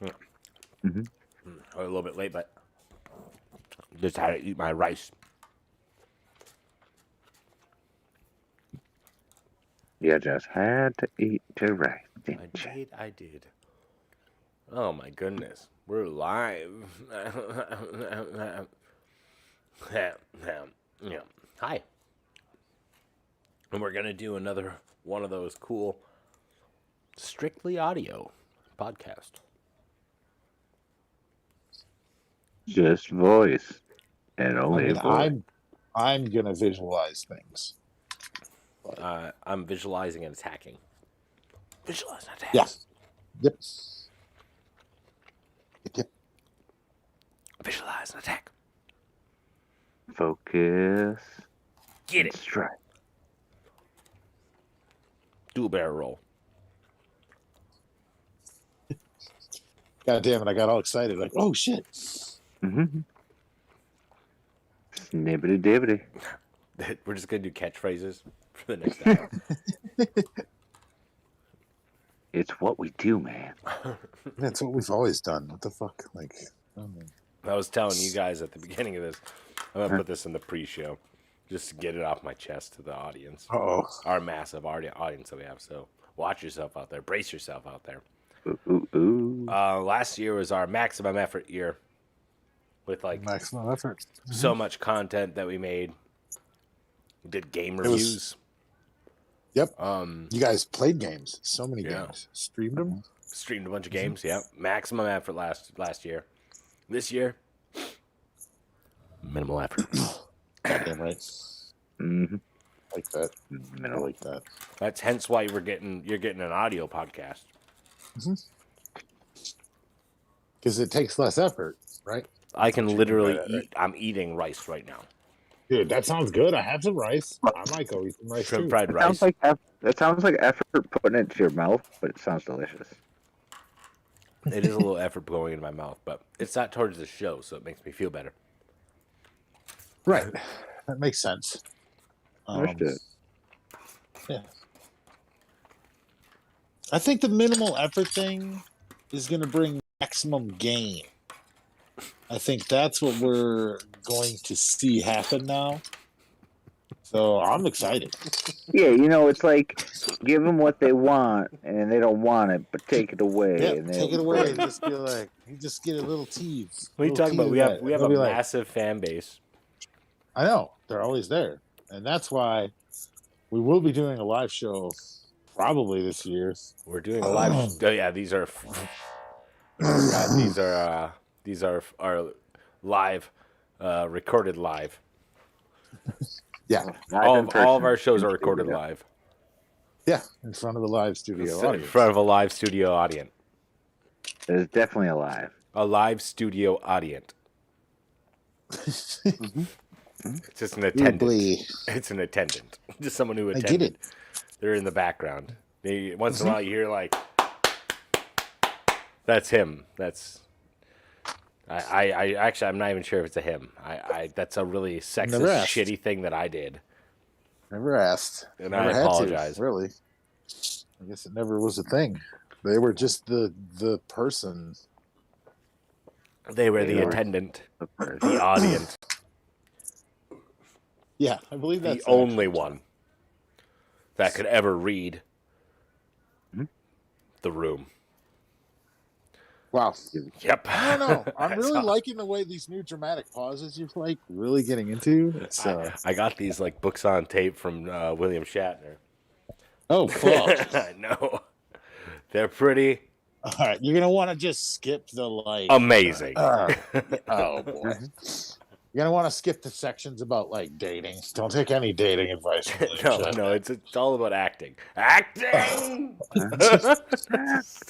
Mm-hmm. I'm a little bit late, but just had to eat my rice. You just had to eat your rice, didn't you? I did. Oh my goodness, we're live. Yeah. Hi. And we're gonna do another one of those cool, strictly audio podcast. Just voice. And only I mean, voice. I'm gonna visualize things. I'm visualizing and attacking. Visualize and attack. Yeah. Yep. Yep. Visualize and attack. Focus. Get it. Strike. Do a barrel roll. God damn it! I got all excited. Like, oh shit! Mm-hmm. Snibbity dibbity. We're just gonna do catchphrases for the next hour. It's what we do, man. That's what we've always done. What the fuck? Like, I was telling you guys at the beginning of this, I'm gonna put this in the pre-show, just to get it off my chest to the audience. oh, Our massive audience that we have. So watch yourself out there. Brace yourself out there. Ooh, ooh, ooh. Last year was our maximum effort year, with like maximum effort. so much content that we made. We did game reviews. Yep. Um, You guys played games. So many Yeah. games. Streamed them. streamed a bunch of games. Yeah, maximum effort last year. This year, minimal effort. Goddamn right. Mm-hmm. Like that. I like that. That's hence why you're getting an audio podcast. Because it takes less effort, right? I can literally right, eat. right. I'm eating rice right now. Dude, that sounds good. I have some rice. I might go eat some rice Shrimp too. fried That rice. sounds like effort putting it to your mouth, but it sounds delicious. It is a little effort going into my mouth, but it's not towards the show, so it makes me feel better. Right. That makes sense. Understood. Yeah. I think the minimal effort thing is going to bring maximum gain. I think that's what we're going to see happen now. So I'm excited. Yeah, it's like give them what they want, and they don't want it, but take it away. Yeah, and take it away and just be like, you just get a little tease. What are you talking about? We have a massive fan base. I know. They're always there. And that's why we will be doing a live show probably this year. We're doing a live. Oh yeah, these are our live, recorded live. Yeah. All of our shows are recorded live. Yeah, in front of the live studio In audience. front of a live studio audience. It's definitely alive. A live studio audience. It's just an attendant. Probably. It's an attendant. Just someone who attended. I get it. They're in the background. Once in a while you hear like, that's him. That's. I actually, I'm not even sure if it's a him. That's a really sexist, shitty thing that I did. Never asked. And never I apologize. really. I guess it never was a thing. They were just the person. They were the attendant, the audience, Yeah, I believe that's the only one that could ever read the room. Wow. Yep. I don't know. I'm really liking the way these new dramatic pauses you're like really getting into. I got these like books on tape from William Shatner. Oh, fuck. I know. They're pretty All right, you're gonna want to just skip the like amazing. Oh boy. You're gonna want to skip the sections about like dating. Don't take any dating advice from William No, Shatner. it's all about acting. Acting.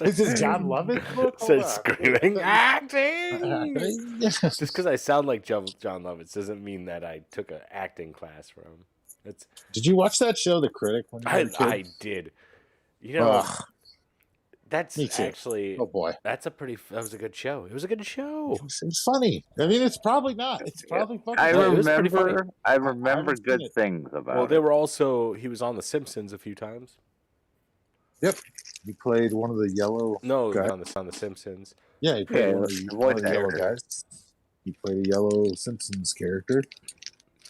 Is it John Lovett's book? Hold Says on. screaming acting. Yes. Just because I sound like John Lovitz doesn't mean that I took an acting class from him. It's Did you watch that show, The Critic? When you were a kid? I did. You know, Ugh, that's me too. actually oh boy, that was a good show. It was a good show. it's funny. I mean, it's probably not. It's probably fucking. I it was pretty funny. remember. I remember haven't good seen it. things about Well, it. they were also he was on The Simpsons a few times. Yep. He played one of the yellow No, guys. on the Simpsons. Yeah, he played Yeah, one of the one of voice the yellow actor. guys. He played a yellow Simpsons character.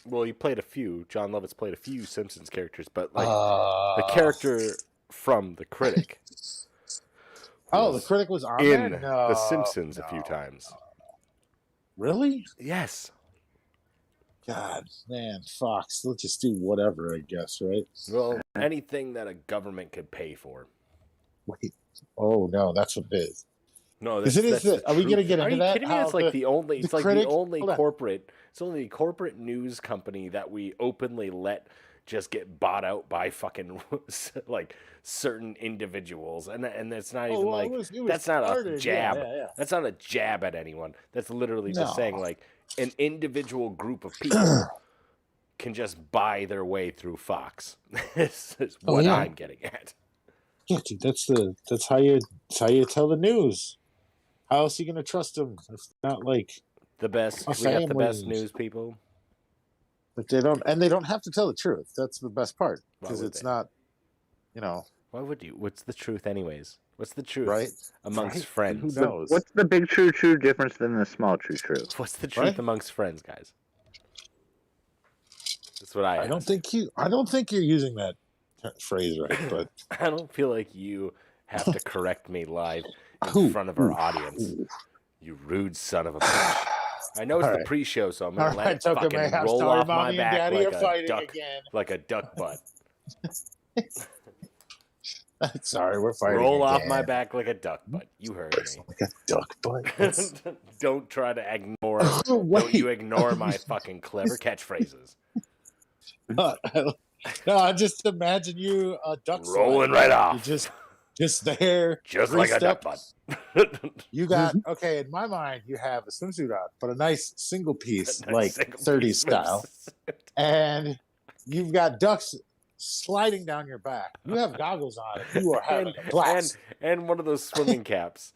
Well, he played a few. John Lovitz played a few Simpsons characters, but like the character from The Critic. Oh, was the critic was on in there? No. The Simpsons a no, few times. no. Really? Yes. God, man, Fox, let's just do whatever, I guess, right? Well, anything that a government could pay for. Wait. Oh, no, that's what it is. No, Is that's, it? that's Is the it? Are we truth. gonna get into that? Are you kidding me? How It's like the only. It's like critic- the only hold on. corporate. It's only the corporate news company that we openly let just get bought out by fucking like certain individuals, and it's not even well, like it was that's not started, a jab. yeah. That's not a jab at anyone. That's literally just No. saying like an individual group of people can just buy their way through Fox. This is what yeah. I'm getting at. Yeah, dude, that's how you tell the news. How else are you gonna trust them if not like The best. A We got the best family. news people. but they don't have to tell the truth. That's the best part Why because would it's they? not, you know, Why would you? What's the truth, anyways? What's the truth right? amongst Right? friends? Who knows? What's the big true difference than the small true? What's the truth Right? amongst friends, guys? That's what I I don't ask. think you're using that phrase right, but I don't feel like you have to correct me live in Who? front of our Who? audience. You rude son of a bitch. I know it's All the right. pre-show, so I'm all gonna let right, it Toka fucking Mayhouse roll Story, off my Mommy and back Daddy like are a fighting duck, again. like a duck butt. Sorry, we're fighting. Roll off again. my back like a duck butt. You heard me. Like a duck butt. Don't try to ignore. Oh, Don't you wait. ignore my fucking clever catchphrases. No, I just imagine you a duck Rolling slide. right off. You just there, Just like a greased up. duck butt. You got okay. In my mind, you have a swimsuit on, but a nice single piece, like Single 30s piece style, and you've got ducks sliding down your back. You have goggles on. And you are having a blast. and one of those swimming caps.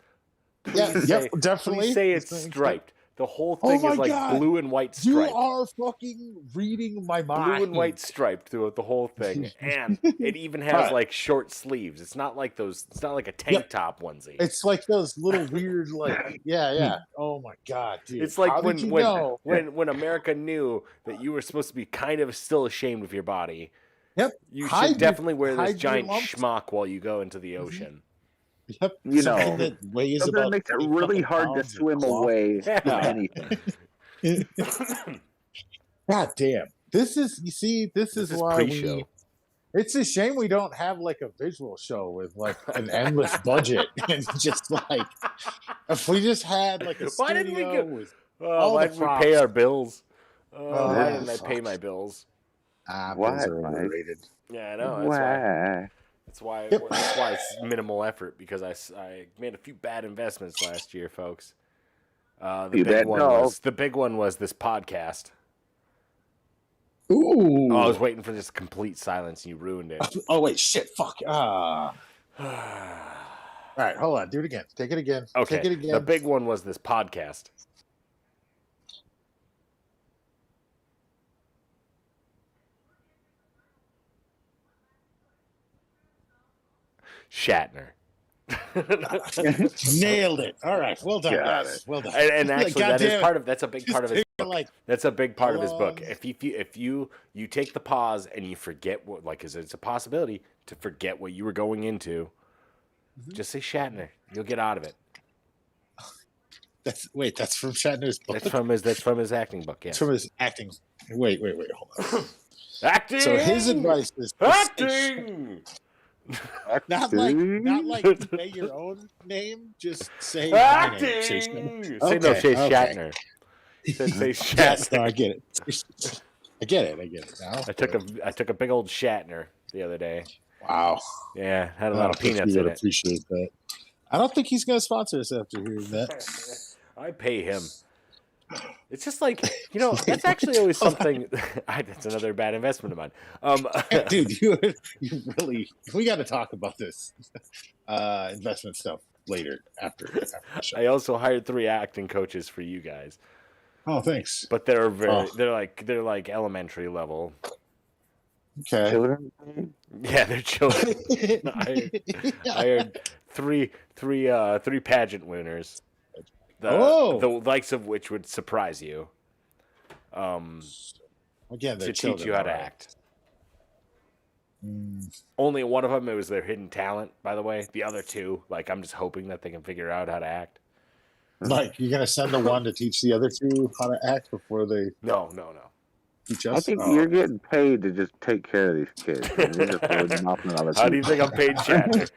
Yeah, Please yep, say- definitely. Please say it's Swimming cap. striped. The whole Oh thing my is like God. blue and white You striped. are fucking reading my mind. Blue and white striped throughout the whole thing, and it even has Right. like short sleeves. It's not like those. It's not like a tank Yep. top onesie. It's like those little weird, like, yeah. Oh my God, dude. It's like How when did you know? when America knew that you were supposed to be kind of still ashamed of your body. Yep. You Hide should your- definitely wear this hide your giant lumps. schmuck while you go into the ocean. Yep. You Something know, that weighs Something about that makes it 20 really hard to pounds of swim cloth. away from Yeah. anything. God damn. This is This is why pre-show. it's a shame we don't have like a visual show with like an endless budget and just like if we just had like a Why didn't we studio go- with Oh, the why didn't we props. pay our bills? Oh, Why yeah, didn't I pay fuck. my bills? Why, bills are Mike? overrated. Yeah, I know. That's why. Why? That's why it's minimal effort because I made a few bad investments last year, folks. The You big bet one no. was this podcast. Ooh. Oh, I was waiting for this complete silence and you ruined it. Oh wait, shit, fuck. All right, hold on. Do it again. Take it again. Okay. Take it again. The big one was this podcast. Shatner. Nailed it. All right. Well done, Got guys. it. Well done. And Like, actually, that is goddamn part of that's a big part of his book. like That's a big part of his book. long- If you take the pause and you forget what like is it's a possibility to forget what you were going into, just say Shatner. You'll get out of it. that's from Shatner's book. That's from his acting book. It's Yes. from his acting. Wait, hold on. Acting. So his advice is to say Acting. not like say your own name, just say my name. Say Acting. Shatner. Say Okay. Shatner. Say Shatner. Yes, no, I get it. I get it now. I took a big old Shatner the other day. Wow. Yeah, had a I lot don't of think peanuts he in would it. appreciate that. I don't think he's going to sponsor us after hearing that. I pay him. It's just like, that's actually always something. That's another bad investment of mine. Dude, you really. We got to talk about this investment stuff later after the show. I also hired 3 acting coaches for you guys, Oh, thanks. but they're they're like elementary level. Okay. Children. Yeah, they're children. I heard three pageant winners. The likes of which would surprise you. Again, they're To children, teach you how to right? act. Mm. Only one of them, it was their hidden talent, by the way. The other two, like, I'm just hoping that they can figure out how to act. Mike, you're gonna send the one to teach the other two how to act before they No. teach I us? think Oh. you're getting paid to just take care of these kids. You're just holding them off on other How do you think I'm paid, Shatner?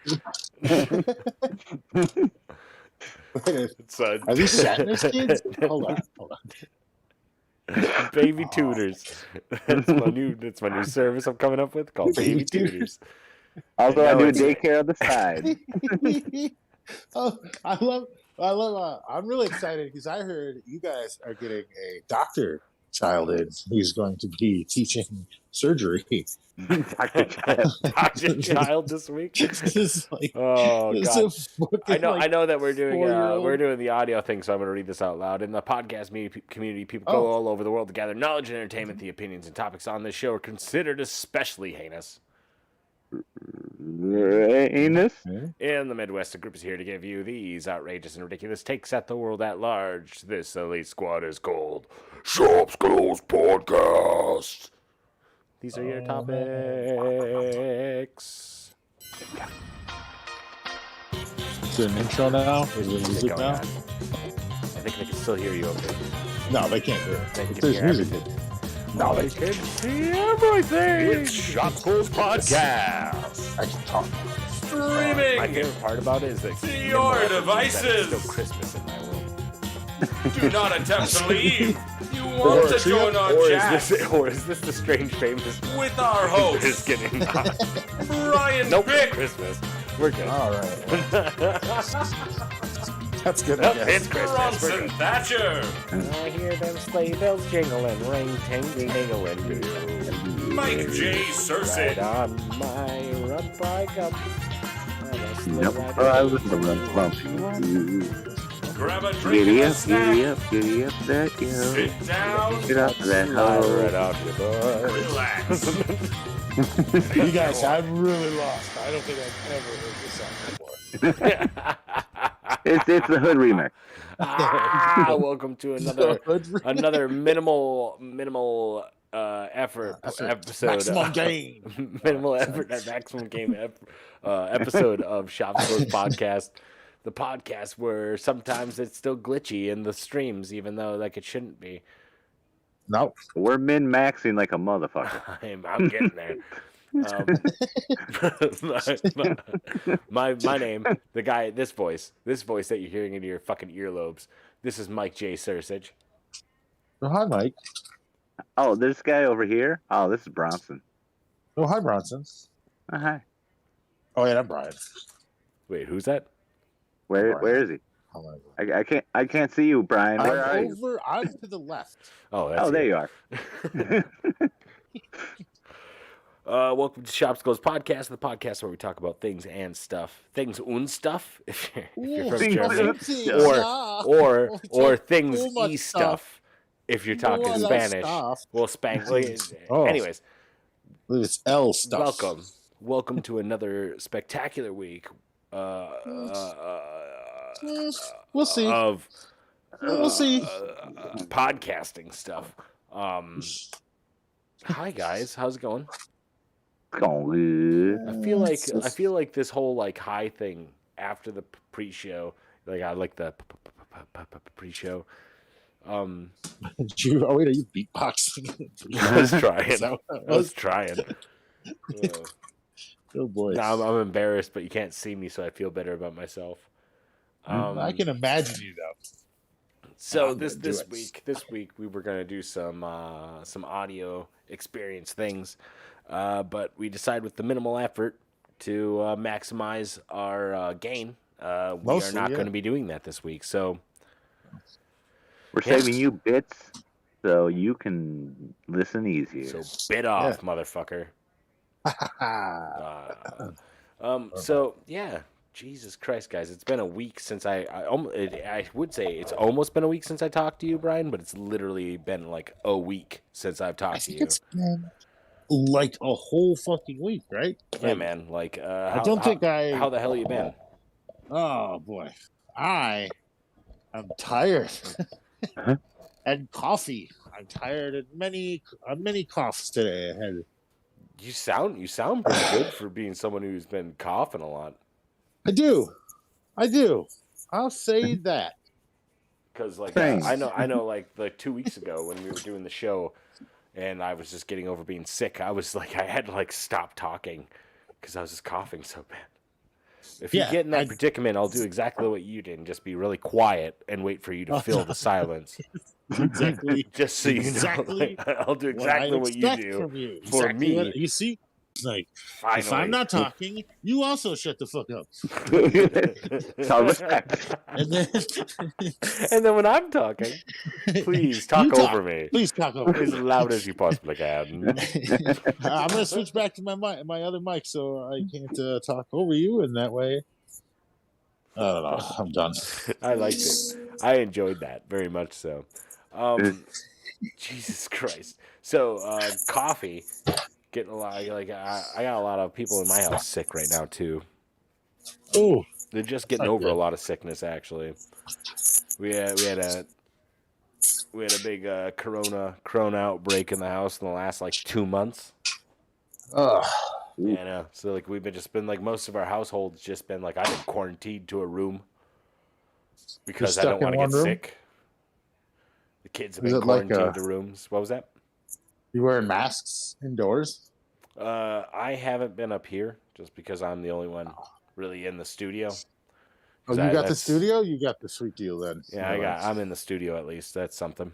It's, Are these Shatner's kids? Hold on. Baby tutors. That's my new service I'm coming up with called Baby Tutors. Also, I know do it's- daycare on the side. Oh, I love. I'm really excited because I heard you guys are getting a doctor child in. He's going to be teaching surgery. Dr. Child. Dr. Child this week. Just like, Oh it's god. a fucking, I know that we're doing 4-year-old. the audio thing, so I'm going to read this out loud. In the podcast community, people go Oh. all over the world to gather knowledge and entertainment. The opinions and topics on this show are considered especially heinous. Anus. In the Midwest, a group is here to give you these outrageous and ridiculous takes at the world at large. This elite squad is called Shop Schools Podcast. These are your topics. Is there an intro now? Is there music Going now? on. I think they can still hear you okay. No, they can't hear it. They If can there's hear music. everything. No, they can see everything. It's Shop Schools Podcast. I can talk. My favorite part about it is that To your devices. It's still Christmas in my world. Do not attempt to leave. You want to join our chat Or is this the strange famous with our just host, kidding. Brian Nope, Pick. Christmas. We're good. All right. That's good. Nope, I it's guess. Christmas. We're Bronson good. Thatcher. I hear them sleigh bells jingling, ring, ting, ding-a-ling, ding. Mike J. Right Cersei. on my run, bike up. Nope. Oh, I was the run bump. Grab a drink Giddy and a up, snack. giddy up, that yo. Sit down. Get up to that Slide hoe. right off your butt. Relax. You guys, I'm really lost. I don't think I've ever heard this song before. It's the hood remix. Welcome to another minimal effort episode. Maximum gain. Minimal effort at maximum game episode of Shop Schools Podcast. The podcast where sometimes it's still glitchy in the streams, even though like it shouldn't be. Nope. We're min-maxing like a motherfucker. I'm getting there. My name, the guy, this voice that you're hearing into your fucking earlobes. This is Mike J. Cersei. Oh, hi, Mike. Oh, this guy over here? Oh, this is Bronson. Oh, hi, Bronson. Oh, hi. Oh, yeah, I'm Brian. Wait, who's that? Where is he? How am I? I can't see you, Brian. Where are you? I'm to the left. Oh, that's Oh, there you are. Welcome to Shop Schools Podcast, the podcast where we talk about things and stuff, things und stuff. If you're from Things Germany, and or things too much stuff. If you're talking More Spanish, stuff. well, Spanish. Oh. Anyways, It's L stuff. welcome to another spectacular week. We'll see. Of We'll see. podcasting stuff. Hi guys, how's it going? It's going good. I feel like this whole like high thing after the pre-show, like I like the pre-show. Did you? Oh wait, are you beatboxing? I was trying. Is that what that I was was? trying. Oh boy. No, I'm embarrassed, but you can't see me, so I feel better about myself. I can imagine you though. So I'm this gonna do week we were gonna do some audio experience things, but we decided with the minimal effort to maximize our gain. We are Mostly, not yeah. going to be doing that this week. So We're saving you bits so you can listen easier. bit off, motherfucker. So yeah, Jesus Christ, guys, it's been a week since I would say it's almost been a week since I talked to you, Brian, but it's literally been like a week since I've talked to you. It's been like a whole fucking week, right? Yeah, man. Like, I don't think I. How the hell you been? Oh boy, I'm tired. Huh? And coffee. I'm tired of many coughs today. I had. You sound pretty good for being someone who's been coughing a lot. I do. I'll say that. Because like Same. I know like 2 weeks ago when we were doing the show, and I was just getting over being sick. I was like I had to like stop talking because I was just coughing so bad. If you get in that predicament, I'll do exactly what you did and just be really quiet and wait for you to fill the silence. Exactly. Just so you know, like, I'll do exactly what you do from you. for me. You see, it's like Finally. if I'm not talking, you also shut the fuck up. All respect. And then when I'm talking, please talk over me. Please talk over me as loud as you possibly can. I'm gonna switch back to my other mic so I can't talk over you, and that way. I don't know. I'm done. I liked it. I enjoyed that very much so. Jesus Christ. So, coffee. Getting a lot. Like I got a lot of people in my house sick right now too. Oh, they're just getting over a lot of sickness. Actually, we had a big corona outbreak in the house in the last like 2 months. Yeah, so like we've been like most of our households just been like I've been quarantined to a room because I don't want to get sick. The kids have been quarantined to rooms. What was that? You wearing masks indoors? I haven't been up here just because I'm the only one really in the studio. Oh, you got the studio? You got the sweet deal then. Yeah, I'm in the studio at least. That's something.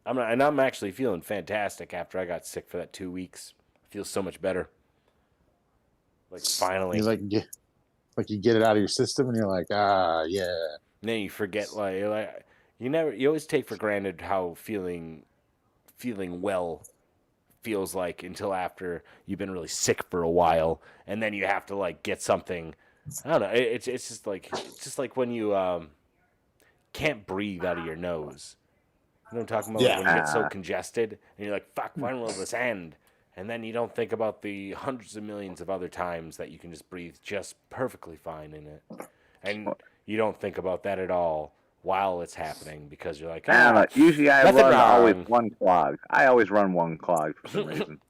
I'm actually feeling fantastic after I got sick for that 2 weeks. I feel so much better. Like finally. You get it out of your system and you're like, yeah. And then you forget you always take for granted how feeling well feels like until after you've been really sick for a while, and then you have to like get something. I don't know. It's just like when you can't breathe out of your nose. You know what I'm talking about? Yeah. Like when you get so congested and you're like, "Fuck, when will this end?" And then you don't think about the hundreds of millions of other times that you can just breathe just perfectly fine in it, and you don't think about that at all while it's happening because you're like, usually I nothing run wrong. always one clog. I always run one clog for some reason.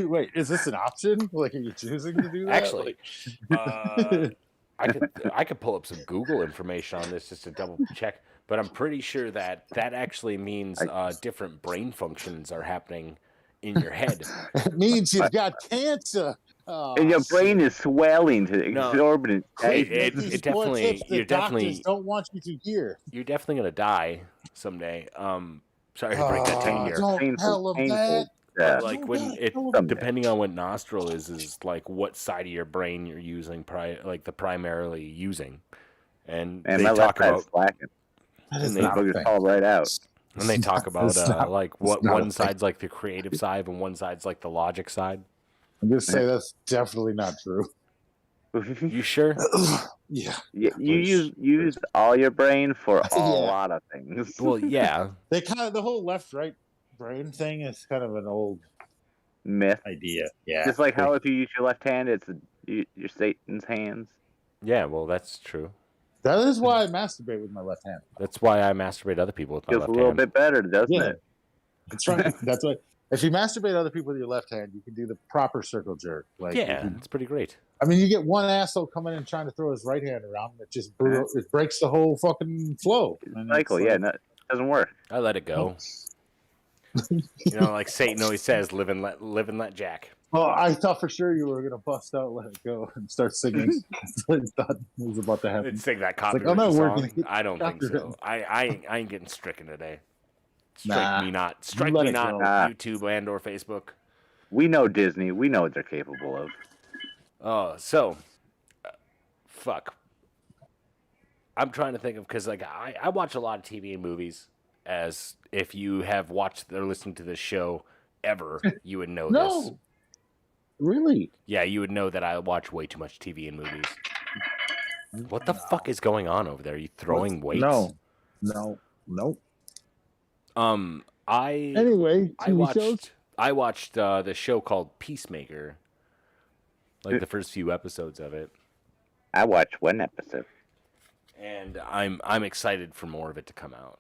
Wait, is this an option? Like, are you choosing to do that? Actually, I could pull up some Google information on this just to double check, but I'm pretty sure that actually means different brain functions are happening in your head. It means you've got cancer. Oh, and your brain is swelling to exorbitant. It definitely. You're definitely don't want you to hear. You're definitely gonna die someday. Sorry to break that to you here. Don't tell them that. But like when it depending on what nostril is like what side of your brain you're using, primarily using, and they my talk about slacking. And they just fall right out. And they talk about like what one side's like the creative side and one side's like the logic side. I'm gonna say that's definitely not true. You sure? Yeah. You use all your brain for a lot of things. Well, yeah. They the whole left-right brain thing is kind of an old myth idea. Yeah. Just like how if you use your left hand, it's your Satan's hands. Yeah, well, that's true. That is why I masturbate with my left hand. That's why I masturbate other people with my left hand. Feels a little bit better, doesn't it? That's right. That's why. If you masturbate other people with your left hand, you can do the proper circle jerk. Like, it's pretty great. I mean, you get one asshole coming in trying to throw his right hand around, and it breaks the whole fucking flow. Cycle, it doesn't work. I let it go. Like Satan always says, live and let Jack. Oh, I thought for sure you were gonna bust out, let it go, and start singing. I thought it was about to happen. Sing that copyright song. I don't think so. I ain't getting stricken today. Strike me not. Strike me not on YouTube and or Facebook. We know Disney. We know what they're capable of. Oh, so fuck. I'm trying to think of because like I watch a lot of TV and movies. As if you have watched or listened to this show ever, you would know this. Really? Yeah, you would know that I watch way too much TV and movies. What the fuck is going on over there? Are you throwing weights? No. Anyway, TV shows? I watched the show called Peacemaker, like the first few episodes of it, I watched one episode. and I'm excited for more of it to come out.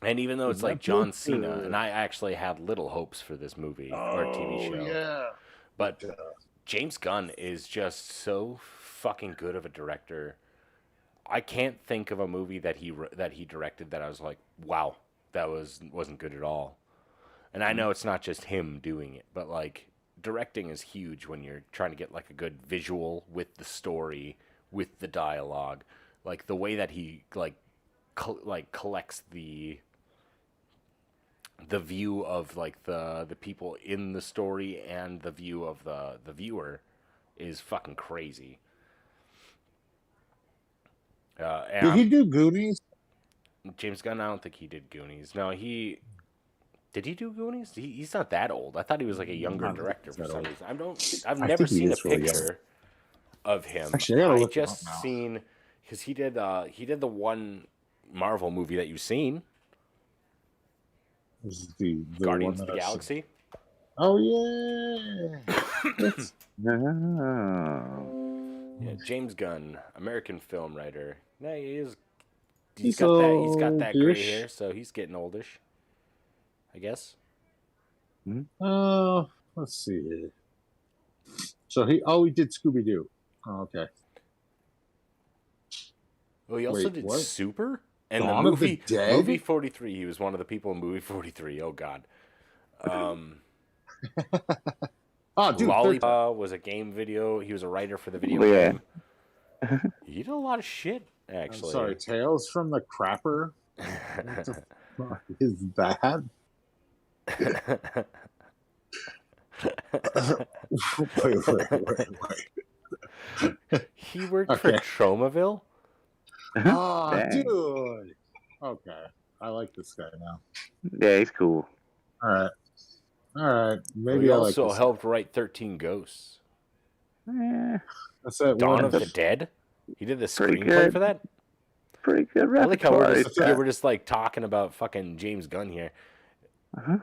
And even though it's like That's John good. Cena, and I actually had little hopes for this movie or TV show, Yeah. but James Gunn is just so fucking good of a director. I can't think of a movie that he directed that I was like, wow, that wasn't good at all. And I know it's not just him doing it, but like directing is huge when you're trying to get like a good visual with the story, with the dialogue, like the way that he collects the view of like the people in the story and the view of the viewer is fucking crazy. And Did he do Goonies? James Gunn, I don't think he did Goonies. No, did he do Goonies? He's not that old. I thought he was like a younger director for some reason. I've never think he seen a is really young. picture of him. Actually, I gotta I look him just up now. seen because he did the one Marvel movie that you've seen, This is the Guardians one of the that I've Galaxy. seen. Oh yeah. That's- No. Yeah, James Gunn, American film writer. No, he is. He's He's got that gray oldish. hair, so he's getting oldish. I guess. Let's see here. So he did Scooby Doo. Oh, okay. Oh, he also Wait, did what? Super and Dawn the of the movie Dead? movie 43. He was one of the people in movie 43. Oh God. Oh, dude, Lollipop was a game video. He was a writer for the video Yeah. game. He did a lot of shit, I'm actually. sorry. Tales from the Crapper. What the fuck is that? wait. He worked for Okay. Tromaville. Oh, Dang. dude. Okay, I like this guy now. Yeah, he's cool. All right. Maybe He I like also this. helped write 13 Ghosts. Yeah, That's that Dawn one. of the Dead. He did the Pretty screenplay good. for that. pretty good I like how repertoire. we're just like talking about fucking James Gunn here. Uh-huh.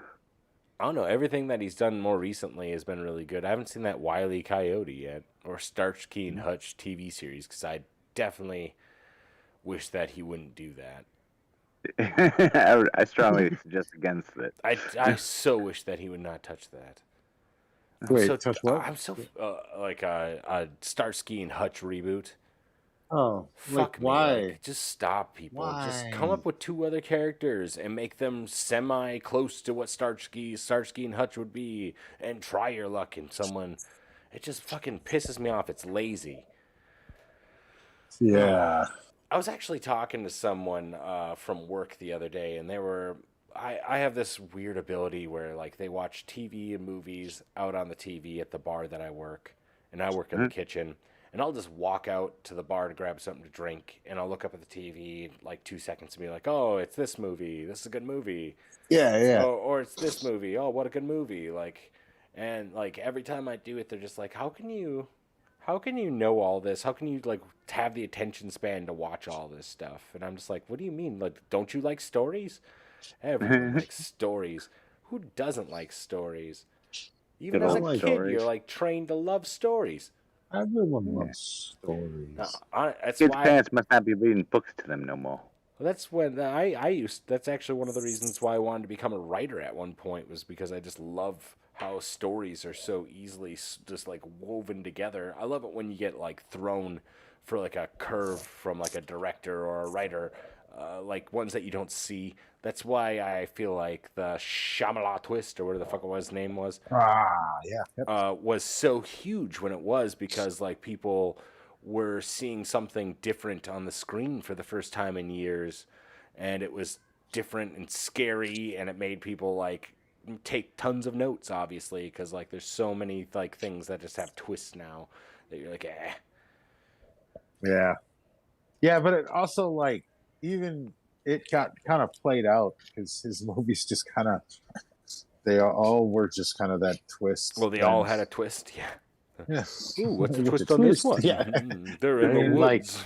I don't know. Everything that he's done more recently has been really good. I haven't seen that Wile E. Coyote yet, or Starsky and Hutch TV series, because I definitely wish that he wouldn't do that. I strongly suggest against it. I so wish that he would not touch that. Wait, so, touch what? I'm so like a Starsky and Hutch reboot. Oh, Fuck like me, why? like, just stop, people. Just come Why? up with two other characters and make them semi close to what Starsky and Hutch would be, and try your luck in someone. It just fucking pisses me off. It's lazy. Yeah. I was actually talking to someone from work the other day, and they were. I have this weird ability where like they watch TV and movies out on the TV at the bar that I work, and I work in the kitchen. And I'll just walk out to the bar to grab something to drink, and I'll look up at the TV like 2 seconds and be like, "Oh, it's this movie. This is a good movie." Yeah. Or it's this movie. Oh, what a good movie! Like, and like every time I do it, they're just like, "How can you know all this? How can you like have the attention span to watch all this stuff?" And I'm just like, "What do you mean? Like, don't you like stories? Everyone likes stories. Who doesn't like stories? Even Good as a old kid, stories. you're like trained to love stories." Everyone loves stories. No, that's Kids' why. parents must not be reading books to them no more. That's when I used. That's actually one of the reasons why I wanted to become a writer at one point, was because I just love how stories are so easily just like woven together. I love it when you get like thrown for like a curve from like a director or a writer, like ones that you don't see. That's why I feel like the Shyamalan twist, or whatever the fuck his name was, was so huge when it was, because like people were seeing something different on the screen for the first time in years, and it was different and scary, and it made people like take tons of notes, obviously, because like there's so many like things that just have twists now that you're like, eh. Yeah, but it also like even it got kind of played out because his movies just kind of they all were just kind of that twist. Well, they all had a twist, yeah. Yeah. Ooh, what's the With twist the on this twist, one? yeah. They're in the Like- woods.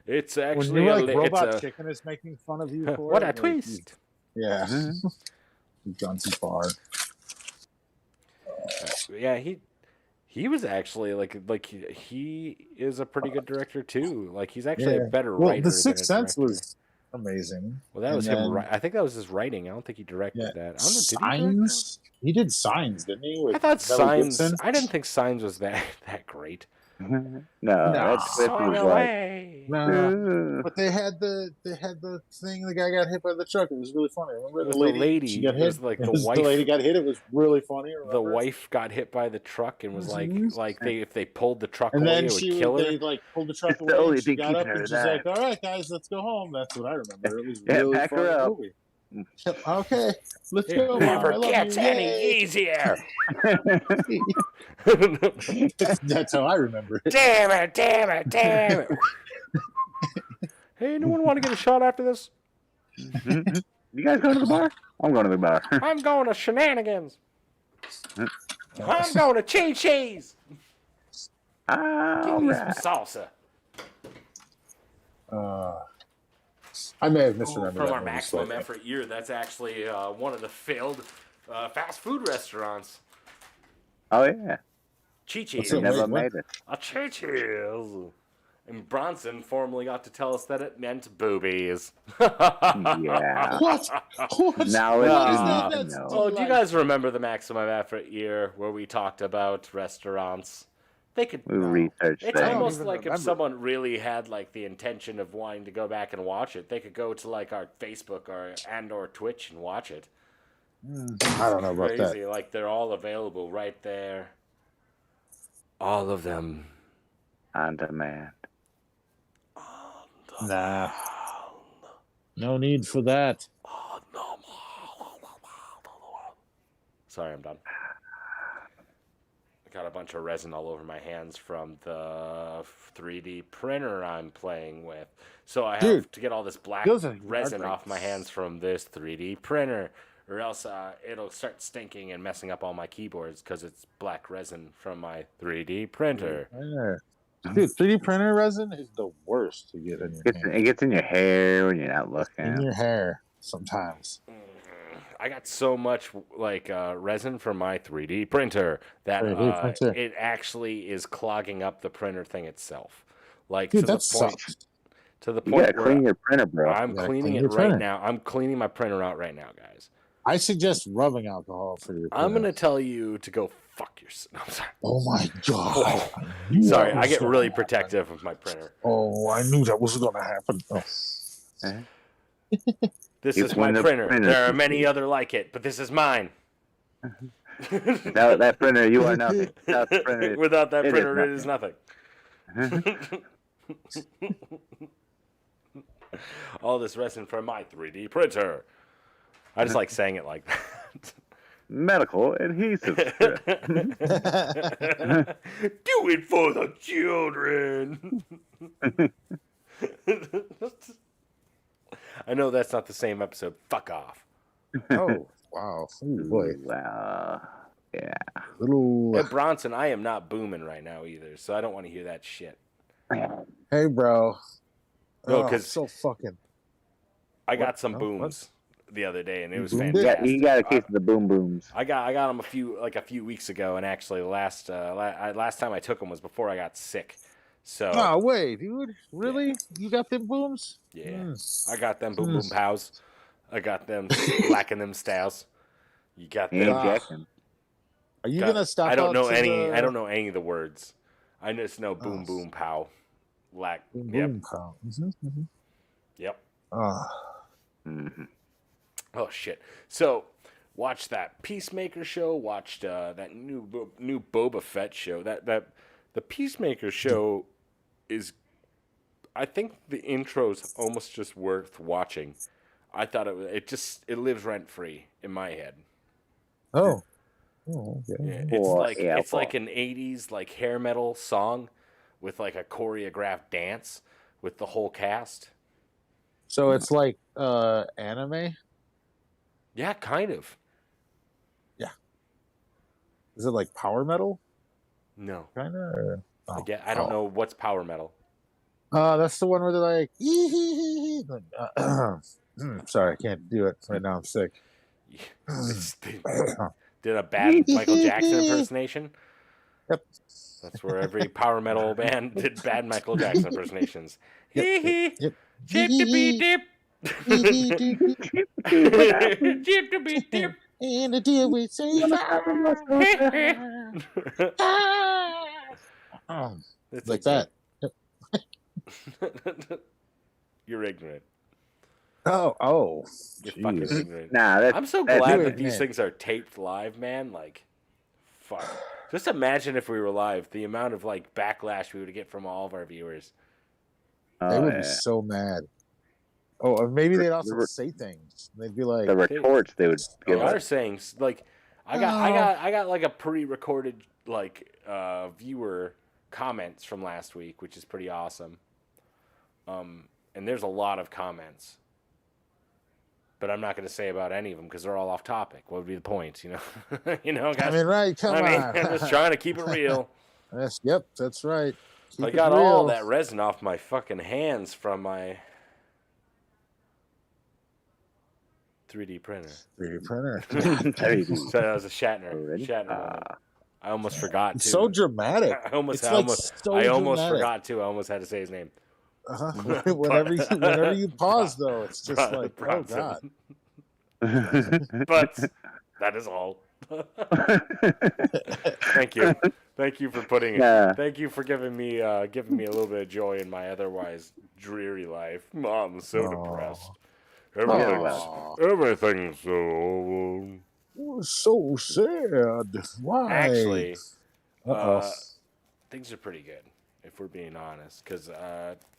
It's When actually you're like it's Robot a Chicken is making fun of you for what it, a like, twist. yeah. Mhm. He's gone too far. Yeah, he was actually like he is a pretty good director too. Like he's actually a better Well, writer The than a Sixth Sense director. was amazing. Well, that And was him. then, I think that was his writing. I don't think he directed that. I don't know. Did he direct that? Signs. He did Signs, didn't he? With I thought Mel Signs. Gibson? I didn't think Signs was that great. No, that Swift Swing was like. away. No, but they had the thing. The guy got hit by the truck. It was really funny. Remember It was the lady? She got it hit. was like the The wife. lady got hit. It was really funny. The Remember? wife got hit by the truck and was Mhm. like if they pulled the truck And away, then it would kill her. they like pulled the truck It's the away. only And she thing got keeping up her and she's alive. like, "All right, guys, let's go home." That's what I remember. It was Yeah, really pack her funny up. movie. Okay, let's It go. Mom. never I love gets you. any Yay. easier. That's how I remember it. Damn it! Damn it! Damn it! Hey, anyone want to get a shot after this? You guys going to the bar? I'm going to the bar. I'm going to shenanigans. I'm going to cheese. Give me some salsa. I may have misremembered From that our movie maximum slightly. effort year, that's actually one of the failed fast food restaurants. Oh yeah, Chi-Chi's. What's never Wait, what? made it. A Chi-Chi's. And Bronson formally got to tell us that it meant boobies. Yeah. What? What? Now What it's is you that? need to That's know. Oh, do you guys remember the maximum effort year where we talked about restaurants? They could. We researched It's things. almost even like if remember. someone really had like the intention of wanting to go back and watch it, they could go to like our Facebook or Twitch and watch it. I don't know about Crazy, that. like they're all available right there. All of them. On demand. Nah. No need for that. Sorry, I'm done. I got a bunch of resin all over my hands from the 3D printer I'm playing with. So I have Dude, to get all this black those are resin great. off my hands from this 3D printer. Or else it'll start stinking and messing up all my keyboards because it's black resin from my 3D printer. Yeah. Dude, 3D printer resin is the worst to get in your hand. It gets in your hair when you're not In looking. your hair sometimes. I got so much like resin from my 3D printer that 3D printer. it actually is clogging up the printer thing itself. Like Dude, to the that point sucks. to the You point gotta where clean your printer, bro. I'm gotta cleaning clean it your right printer. now. I'm cleaning my printer out right now, guys. I suggest rubbing alcohol for your printer. I'm gonna tell you to go fuck yourself. No, I'm sorry. Oh my god. I knew Sorry, that I was get gonna really happen. protective of my printer. Oh, I knew that was gonna happen. Oh. This You is my clean the printer. printer. There are many other like it, but this is mine. Without that printer, you are nothing. Without the printer, Without that it is printer, it is nothing. All this resin from my 3D printer. I just like saying it like that. medical adhesive strip. Do it for the children. I know that's not the same episode. Fuck off. Oh, wow. Oh, boy. Wow. Yeah. Little. Hey, Bronson, I am not booming right now either, so I don't want to hear that shit. Hey, bro. No, Oh, 'cause- so fucking. I got What? some No, booms the other day, and it was Boom fantastic. You got a case of the boom booms. I got them a few weeks ago, and actually last time I took them was before I got sick. So Oh, wait, dude. Really? You got them booms? yeah, Mm. I got them boom boom pows. I got them lacking them styles. You got He ain't them. Ah. jacking. Are you got- gonna stop? I don't out know to any. the I don't know any of the words. I just know boom Oh. boom pow. Lack. Boom, Yep. boom pound? Mm-hmm. Yep. Mhm. Oh shit. So, watched that Peacemaker show. Watched that new Boba Fett show. That the Peacemaker show is. I think the intro's almost just worth watching. I thought it lives rent free in my head. Oh. Oh, okay. Yeah, Boy, it's like an 80s like hair metal song with like a choreographed dance with the whole cast. So it's like anime. Yeah, kind of. Is it like power metal? No. Kind of. I don't know what's power metal. That's the one where they're like, sorry, I can't do it right now. I'm sick. Did a bad Michael Jackson impersonation. Yep. That's where every power metal band did bad Michael Jackson impersonations. Yep. Hee hee. Yep. Chip to be dip. Chip to be dip. And the deal we say It's like that. You're ignorant. Oh. You're fucking Jeez. ignorant. Nah, that's I'm so that's glad you that these ignorant. things are taped live, man. Like, fuck. Just imagine if we were live, the amount of like backlash we would get from all of our viewers. They would yeah. be so mad. Oh, or maybe they'd also The- say things. They'd be like, the retorts they would They give are us. saying like, I got like a pre-recorded like viewer comments from last week, which is pretty awesome. And there's a lot of comments, but I'm not going to say about any of them because they're all off topic. What would be the point, you know? You know, guys. I mean, right? Come on. I'm just trying to keep it real. Yep, that's right. Keep I it got all real. that resin off my fucking hands from my 3D printer. 3D printer. So that was a Shatner Already? moment. I almost forgot to. So dramatic. I almost It's like so I almost dramatic. forgot to. I almost had to say his name. Whenever you pause, though, it's just like, oh Bronson. god. But that is all. Thank you. Thank you for putting it. Yeah. Thank you for giving me a little bit of joy in my otherwise dreary life. I'm so depressed. Everything's So sad. Why? actually Uh-oh. things are pretty good if we're being honest. Because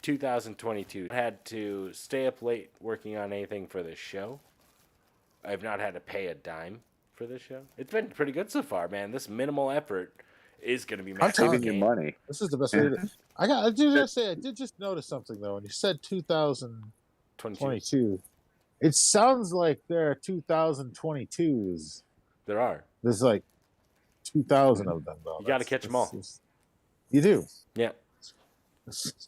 2022 I had to stay up late working on anything for this show. I've not had to pay a dime for this show. It's been pretty good so far, man. This minimal effort is going to be I'm telling Saving your money. This is the best way to do it. I did just notice something, though. When you said 2022, 22. it sounds like there are 2022s. There are. There's like 2,000 of them, though. You gotta catch 'em all. You do. Yeah.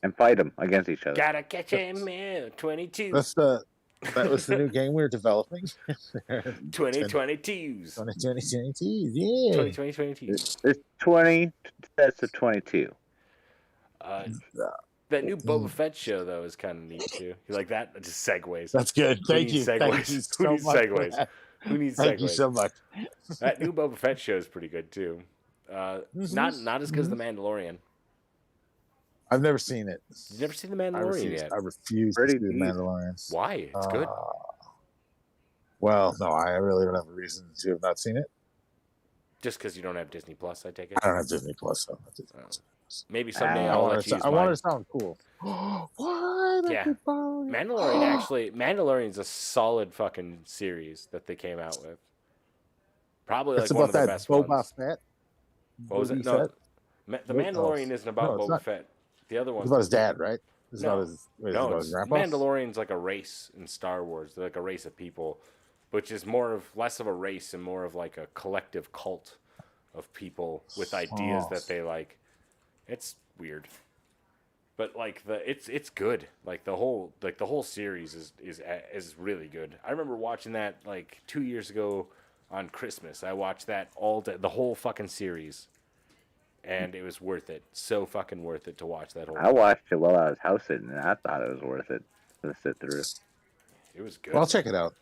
And fight them against each other. Gotta catch him, man. 22. That was the new game we were developing. 2022s. 2022s, yeah. 2022s. There's 20 sets of 22. That new Boba Fett show, though, is kind of neat, too. You like that? It just segues. That's good. Who Thank you. needs segues? Thank you Who so needs much for segues? that. Who needs Thank segues? you so much. That new Boba Fett show is pretty good, too. Not as good as The Mandalorian. I've never seen it. You've never seen The Mandalorian yet? I refuse to Pretty see The neat. Mandalorian. Why? It's good. Well, no, I really don't have a reason to have not seen it. Just because you don't have Disney Plus, I take it. I don't have Disney Plus. So Maybe someday I I'll want let you use I want mine. it to sound cool. Why? Yeah. Mandalorian's a solid fucking series that they came out with. Probably like It's one about of the that best Boba ones. Fett. What was it? Boba No, Fett? The Wait, Mandalorian isn't about it's Boba not. Fett. The other one. It's about his dad, right? It's No. about his, wait, No, it's about it's, his grandpa. Mandalorian's like a race in Star Wars. They're like a race of people, which is less of a race and more of like a collective cult of people with ideas that they like. It's weird, but like it's good. Like the whole series is really good. I remember watching that like 2 years ago on Christmas. I watched that all day, the whole fucking series. And it was worth it. So fucking worth it to watch that whole I watched it while I was house sitting, and I thought it was worth it to sit through. It was good. Well, I'll check it out.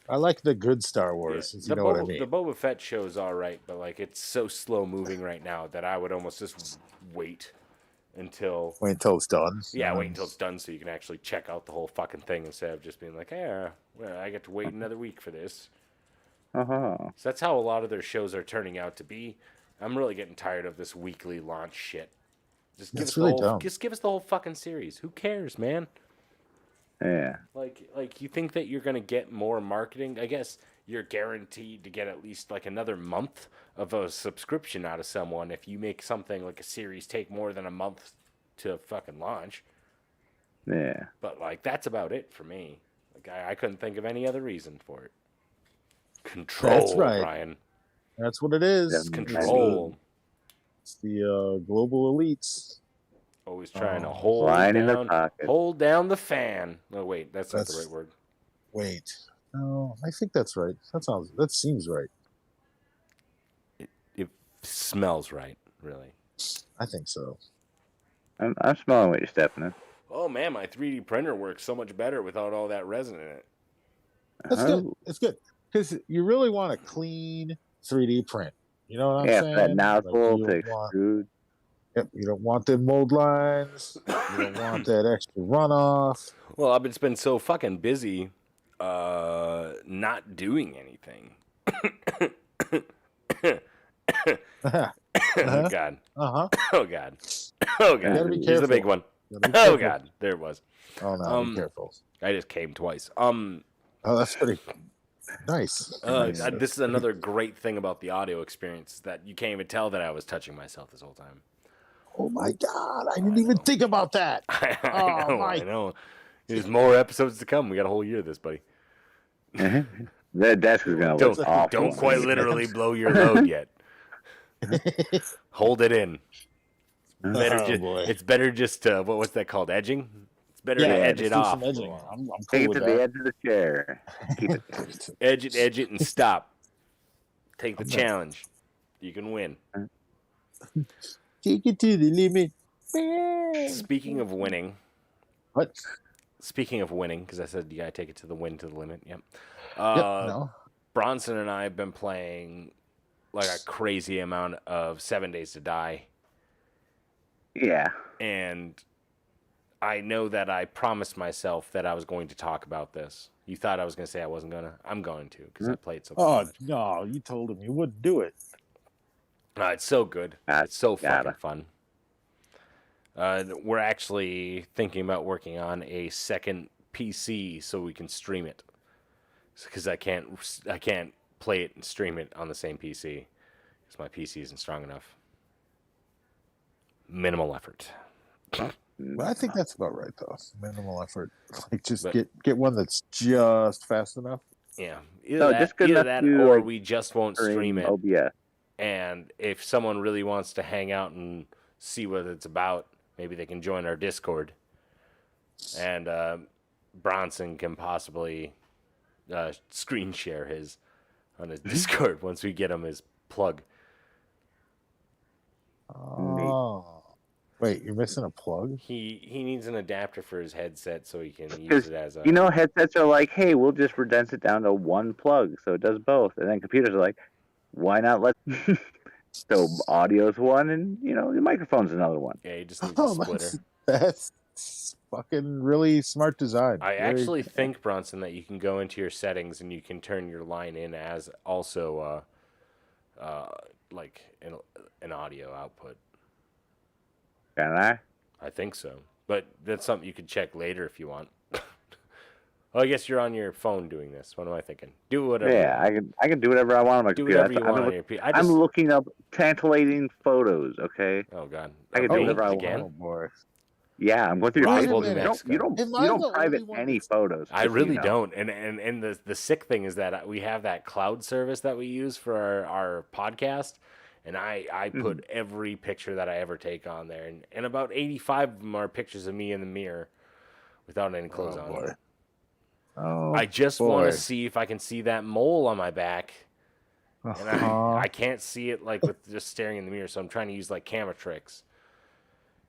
I like the good Star Yeah. Wars, if you know what I mean. The Boba Fett show is all right, but like it's so slow moving right now that I would almost just wait until Wait until it's done. wait until it's done so you can actually check out the whole fucking thing instead of just being like, well, I get to wait another week for this. Uh-huh. So that's how a lot of their shows are turning out to be. I'm really getting tired of this weekly launch shit. Just give That's us really the whole, dumb. just give us the whole fucking series. Who cares, man? Yeah. Like you think that you're gonna get more marketing? I guess you're guaranteed to get at least like another month of a subscription out of someone if you make something like a series take more than a month to fucking launch. Yeah. But like that's about it for me. Like I couldn't think of any other reason for it. Control, That's right. Brian. That's what it is. It's Yeah, control. It's the global elites. Always trying to Oh, hold line in the down, pocket. hold down the fan. Oh wait, that's not the That's- right word. Wait. No, I think that's right. That seems right. It smells right, really. I think so. I'm smelling what you're stepping in. Oh man, my 3D printer works so much better without all that resin in it. That's good. Oh, It's good because you really want a clean 3D print. You know what I'm yeah, for that saying? nozzle You to don't want. extrude. Yep, you don't want them mold lines. You don't want that extra runoff. Well, I've been so fucking busy not doing anything. Oh god. Uh-huh. Oh god. Oh You gotta god. be Here's careful. the big one. Gotta be Oh careful. god. There it was. Oh no, be careful. I just came twice. Oh, that's pretty nice. Nice. This is another great thing about the audio experience that you can't even tell that I was touching myself this whole time. Oh my god, I didn't even think about that. I know. There's more episodes to come. We got a whole year of this, buddy. That desk is gonna look awful. Don't quite literally blow your load yet. Hold it in. Boy. It's better just to, what's that called? Edging? It's better to edge just it do off. some edging. I'm cool Take it with to the that. edge of the chair. Keep it. Edge it, and stop. Take the challenge. You can win. Take it to the limit. Speaking of winning, What? because I said you gotta take it to the limit. Yep. No. Bronson and I have been playing like a crazy amount of 7 Days to Die. Yeah. And I know that I promised myself that I was going to talk about this. You thought I was going to say I wasn't going to? I'm going to, because I played so Oh much. no, you told him you wouldn't do it. It's so good. It's so Gotta. fucking fun. We're actually thinking about working on a second PC so we can stream it. Because I can't play it and stream it on the same PC. Because my PC isn't strong enough. Minimal effort. But I think that's about right though. Minimal effort. Like just get one that's just fast enough. Yeah. Just good enough that to, or like, we just won't stream it. OBS. And if someone really wants to hang out and see what it's about, maybe they can join our Discord. And Bronson can possibly screen share his on his Discord once we get him his plug. Oh. Wait, you're missing a plug? He needs an adapter for his headset so he can use it as a... You know, headsets are like, hey, we'll just condense it down to one plug, so it does both. And then computers are like, why not let... So audio's one, and, you know, the microphone's another one. Yeah, he just needs a splitter. That's fucking really smart design. I actually think, Bronson, that you can go into your settings and you can turn your line in as also like an audio output. Can I? I think so. But that's something you could check later if you want. Oh, I guess you're on your phone doing this. What am I thinking? Do whatever. Yeah, I can do whatever I want on my Do computer. whatever you want on your PC. I'm looking up tantalating photos, okay? Oh, God. I can do whatever I again? Oh boy. Yeah, I'm going through your Roswell, Facebook. New Mexico. You don't private any photos. I just so really you know. don't. And the sick thing is that we have that cloud service that we use for our podcast. And I put every picture that I ever take on there. And about 85 of them are pictures of me in the mirror without any clothes on. Boy. Oh, I just want boy. to see if I can see that mole on my back. And I can't see it like with just staring in the mirror. So I'm trying to use like camera tricks.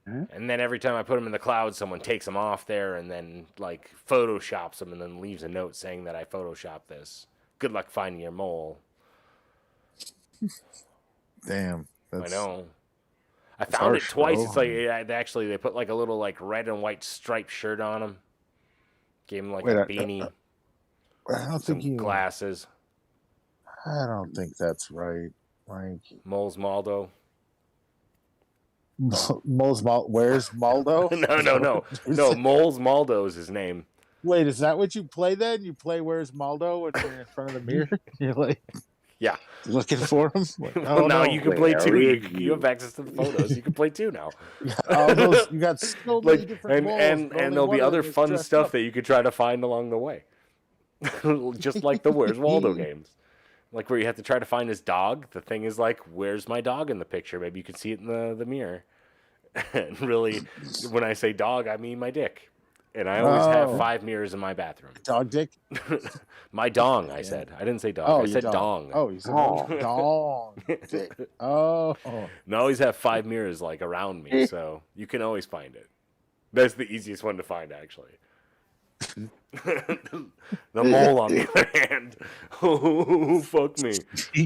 And then every time I put them in the cloud, someone takes them off there and then like photoshops them and then leaves a note saying that I photoshopped this. Good luck finding your mole. Damn. I know. I found it harsh, twice. though. It's like they put like a little like red and white striped shirt on him. Gave him like a beanie, I don't some think you. glasses. I don't think that's right. Like Moles Maldo. Where's Maldo? No. Moles Maldo is his name. Wait, is that what you play then? You play Where's Maldo when you're in front of the mirror? You're like, Yeah. looking for him. Like, Well, now you can Wait, play are two. we- You have access to the photos. You can play two now. all those, you got so many different moles, and but only there'll one be of other them is fun dressed stuff up. that you could try to find along the way. Just like the Where's Waldo games. Like where you have to try to find his dog. The thing is like, where's my dog in the picture? Maybe you can see it in the mirror. And really, when I say dog, I mean my dick. And I always have Oh. 5 mirrors in my bathroom. Dog dick. My dong, I said. I didn't say dog. Oh, I your said dong. Oh, you said Oh. dong dick. Oh. And I always have 5 mirrors like around me, so you can always find it. That's the easiest one to find, actually. The mole, on the other hand, oh fuck me!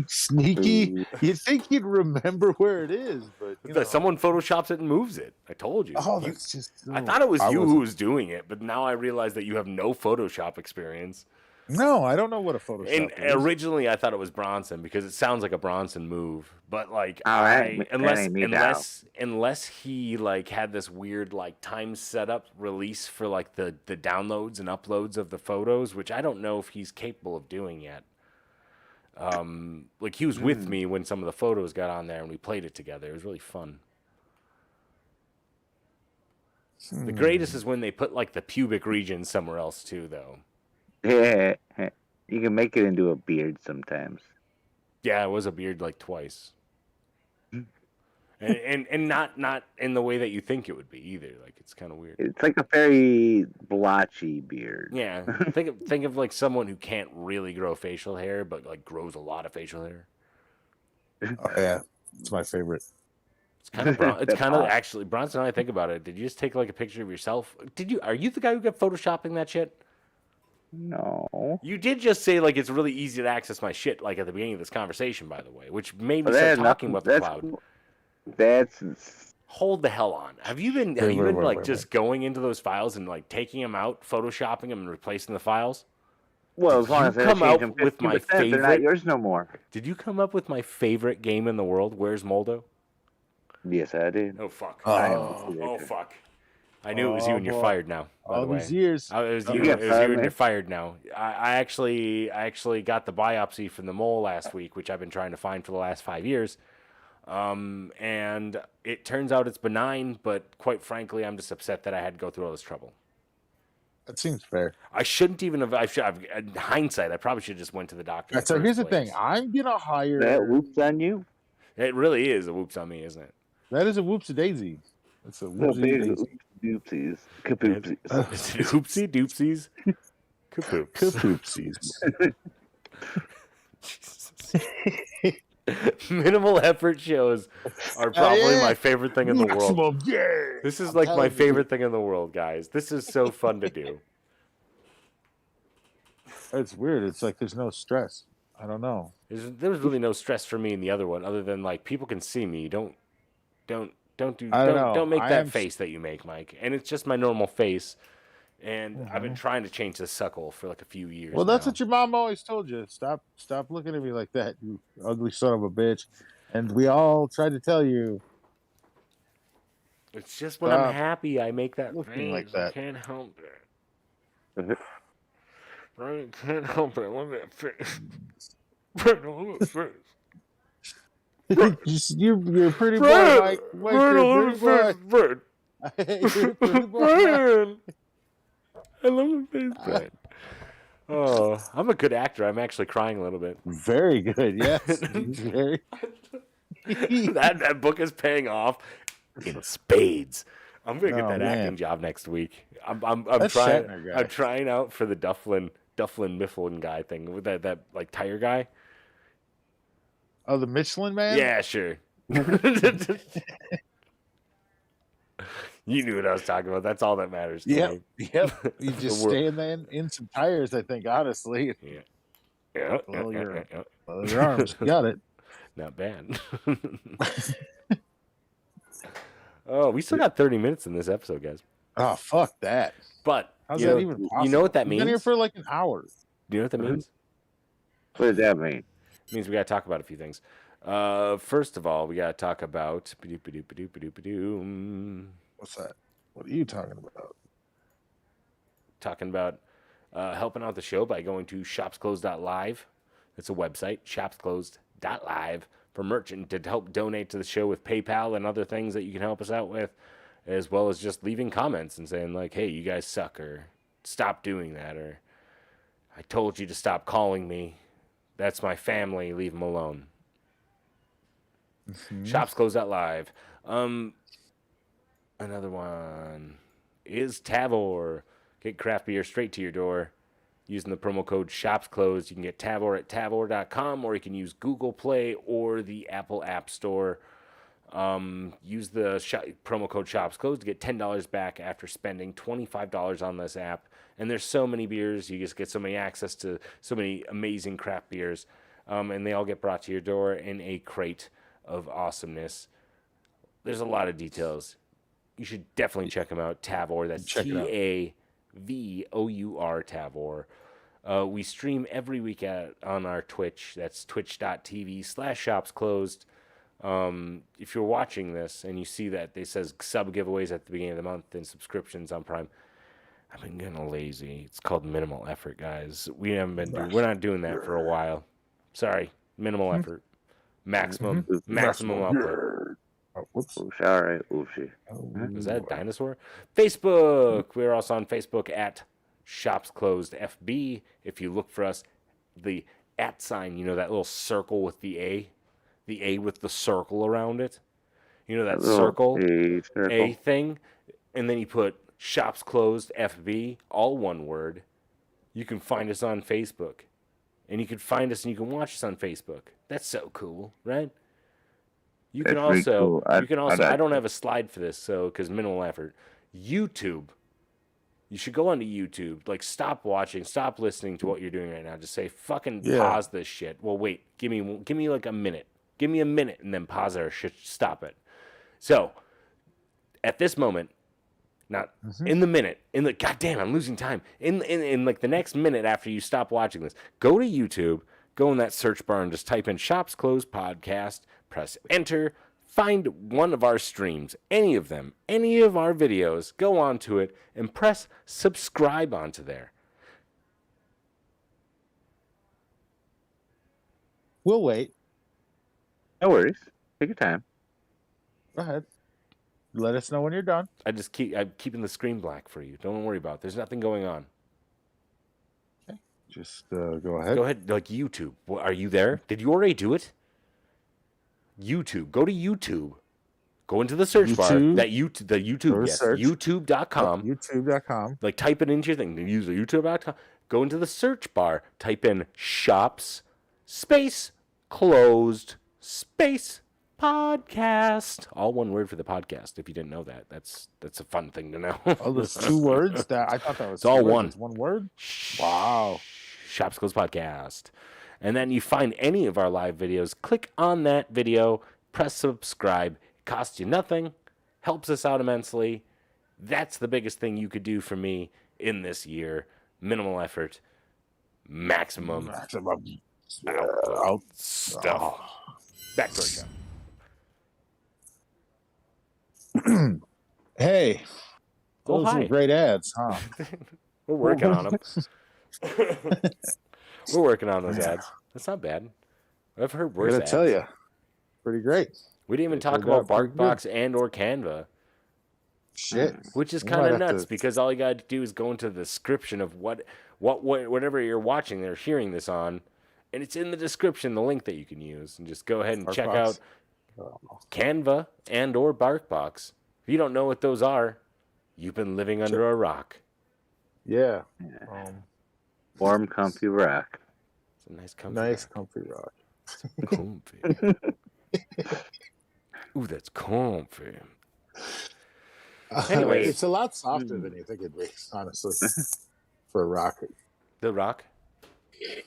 Sneaky. You'd think you'd remember where it is, but you know. Someone photoshops it and moves it. I told you. Oh, that's just. I thought it was you wasn't- who was doing it, but now I realize that you have no Photoshop experience. No, I don't know what a Photoshop And is. originally, I thought it was Bronson because it sounds like a Bronson move. But like, that ain't me now. unless he like had this weird like time setup release for like the downloads and uploads of the photos, which I don't know if he's capable of doing yet. Like he was with me when some of the photos got on there and we played it together. It was really fun. The greatest is when they put like the pubic region somewhere else too, though. Yeah, you can make it into a beard sometimes. Yeah, it was a beard like twice. And not in the way that you think it would be either. Like it's kind of weird. It's like a very blotchy beard. Yeah, think of like someone who can't really grow facial hair, but like grows a lot of facial hair. Oh, yeah, it's my favorite. It's kind of actually Bronson. When I think about it, did you just take like a picture of yourself? Are you the guy who got photoshopping that shit? No. You did just say like it's really easy to access my shit like at the beginning of this conversation, by the way, which made me start talking about the cloud. That's Hold the hell on. Have you been just going into those files and like taking them out, photoshopping them, and replacing the files? well, as long as I come change out them with my 50%, they're not favorite- yours no more. Did you come up with my favorite game in the world? Where's Moldo? Yes, I did. Oh fuck. Oh. Oh fuck. I knew it was you and you're boy. fired now. By All the way. these years. It was Oh, you. yeah, It was you fired and me. you're fired now. I actually got the biopsy from the mole last week, which I've been trying to find for the last 5 years. And it turns out it's benign, but quite frankly, I'm just upset that I had to go through all this trouble. That seems fair. I shouldn't even have. In hindsight, I probably should have just went to the doctor. So here's the thing. I'm gonna hire. That whoops on you. It really is a whoops on me, isn't it? That is a whoops a daisy. It's a So whoops a big daisy. oopsies, kapoopsies. Is it oopsie doopsies? Kapoops. Kapoopsies. Minimal effort shows are probably yeah. my favorite thing in the world. Maximum, yeah. This is I'm like my telling you. favorite thing in the world, guys. This is so fun to do. It's weird. It's like there's no stress. I don't know. There was really no stress for me in the other one, other than like people can see me. Don't I don't know. don't make I that am- face that you make, Mike. And it's just my normal face. And I've been trying to change this suckle for like a few years. Well, that's now. what your mom always told you. Stop looking at me like that, you ugly son of a bitch. And we all tried to tell you. It's just when I'm Stop happy, I make that looking face. like I that. can't help it. I can't help it. Look at that face. Look at that face. You're a pretty boy, Fred! Mike. Mike, Fred, you're a I pretty love boy. the face, You're a pretty boy. Fred. I love the face, Fred. Oh, I'm a good actor. I'm actually crying a little bit. Very good. Yes. Very. that book is paying off in spades. I'm gonna get Oh, that man. acting job next week. I'm That's trying. Shatner guy. I'm trying out for the Dufflin Mifflin guy thing with that like tire guy. Oh, the Michelin Man? Yeah, sure. You knew what I was talking about. That's all that matters to Yep. me. Yep. You just The wor- stand in some tires, I think, honestly. Yeah, Well, yeah. Well, your arms. Got it. Not bad. Oh, we still got 30 minutes in this episode, guys. Oh, fuck that. But How's you that know, even possible? you know what that We've been here means? for like an hour. Do you know what that means? What does that mean? It means we got to talk about a few things. First of all, we got to talk about What's that? What are you talking about? talking about helping out the show by going to shopsclosed.live. It's a website, shopsclosed.live, for merch and to help donate to the show with PayPal and other things that you can help us out with, as well as just leaving comments and saying like, hey, you guys suck, or stop doing that, or I told you to stop calling me. That's my family. Leave them alone. Shopsclosed.live. Another one is Tavor. Get craft beer straight to your door using the promo code SHOPSCLOSED. You can get Tavor at tavor.com, or you can use Google Play or the Apple App Store. Use the promo code SHOPSCLOSED to get $10 back after spending $25 on this app. And there's so many beers. You just get so many access to so many amazing craft beers. And they all get brought to your door in a crate of awesomeness. There's a lot of details. You should definitely check them out. Tavor, that's Tavor, Tavor. We stream every week on our Twitch. That's twitch.tv/shopsclosed. If you're watching this and you see that it says sub giveaways at the beginning of the month and subscriptions on Prime, I've been getting lazy. It's called minimal effort, guys. We're not doing that for a while. Sorry, minimal effort, maximum output. Oops, all right. Oopsie. Was that a dinosaur? Facebook. We're also on Facebook at Shops Closed FB. If you look for us, the @ sign, that little circle with the A with the circle around it. You know that circle, A thing? And then you put Shops Closed FB, all one word. You can find us on Facebook. And you can find us and you can watch us on Facebook. That's so cool, right? You can also, I don't have a slide for this, because minimal effort. YouTube. You should go onto YouTube. Like, stop watching, stop listening to what you're doing right now. Just say, fucking pause this shit. Well, wait, give me like a minute. Give me a minute and then pause it or stop it. So, at this moment, not in the minute, goddamn, I'm losing time. In like the next minute after you stop watching this, go to YouTube, go in that search bar and just type in Shops Closed Podcast, press enter, find one of our streams, any of them, any of our videos, go onto it and press subscribe onto there. We'll wait. No worries. Take your time. Go ahead. Let us know when you're done. I'm keeping the screen black for you. Don't worry about it. There's nothing going on. Okay. Just go ahead. Go ahead, like YouTube. Are you there? Did you already do it? YouTube. Go to YouTube. Go into the search bar. That the YouTube. Yes. YouTube.com. YouTube.com. Like type it into your thing. Use the YouTube.com. Go into the search bar. Type in shops space closed space podcast. All one word for the podcast. If you didn't know that, that's a fun thing to know. Oh, there's 2 words. I thought that was. It's all one. It's one word. Wow. Shops Closed Podcast. And then you find any of our live videos. Click on that video. Press subscribe. It costs you nothing. Helps us out immensely. That's the biggest thing you could do for me in this year. Minimal effort. Maximum out stuff. Back to our show. Hey, those were great ads, huh? We're working on them. We're working on those ads. That's not bad. I've heard worse ads. I tell you, pretty great. We didn't even talk about BarkBox and or Canva. Shit. Which is kind of nuts because all you got to do is go into the description of whatever you're watching, they're hearing this on, and it's in the description, the link that you can use, and just go ahead and check out Canva and or BarkBox. If you don't know what those are, you've been living under a rock. Yeah. Warm, comfy rock. It's a nice, comfy rock. Comfy. Ooh, that's comfy. Anyway, it's a lot softer than you think it'd be, honestly, for a rock. The Rock? Is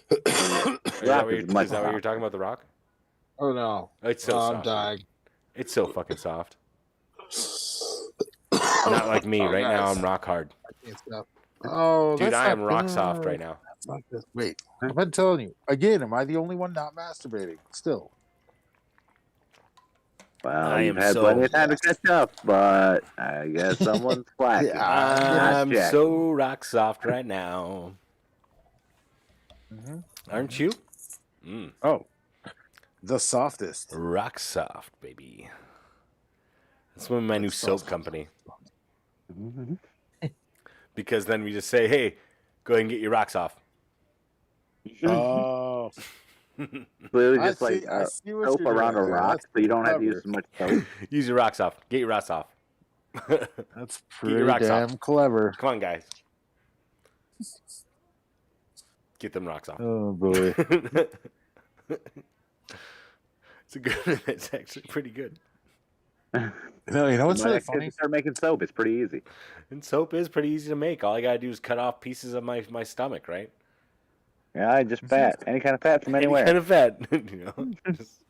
that what you're talking about, The Rock? Oh, no. It's so soft. I'm dying. It's so fucking soft. Not like me. Right now, I'm rock hard. I can't stop. Oh, dude, I am rock soft right now. That's not this. Wait, I've been telling you. Again, am I the only one not masturbating? Still. Well, you've had plenty of time to catch up, but I guess someone's slacking. I'm so rock soft right now. Aren't you? Oh, the softest. Rock soft, baby. That's one of my new soap company. Because then we just say, hey, go ahead and get your rocks off. Oh. Clearly just soap around a rock, so you don't have to use as much soap. Use your rocks off. Get your rocks off. That's pretty damn clever. Come on, guys. Get them rocks off. Oh boy. It's a good. It's actually pretty good. You know what's My really next kid funny? to start making soap. It's pretty easy. And soap is pretty easy to make. All I gotta do is cut off pieces of my stomach, right? Yeah, just fat. Any kind of fat from Any anywhere. kind of fat, you know. Just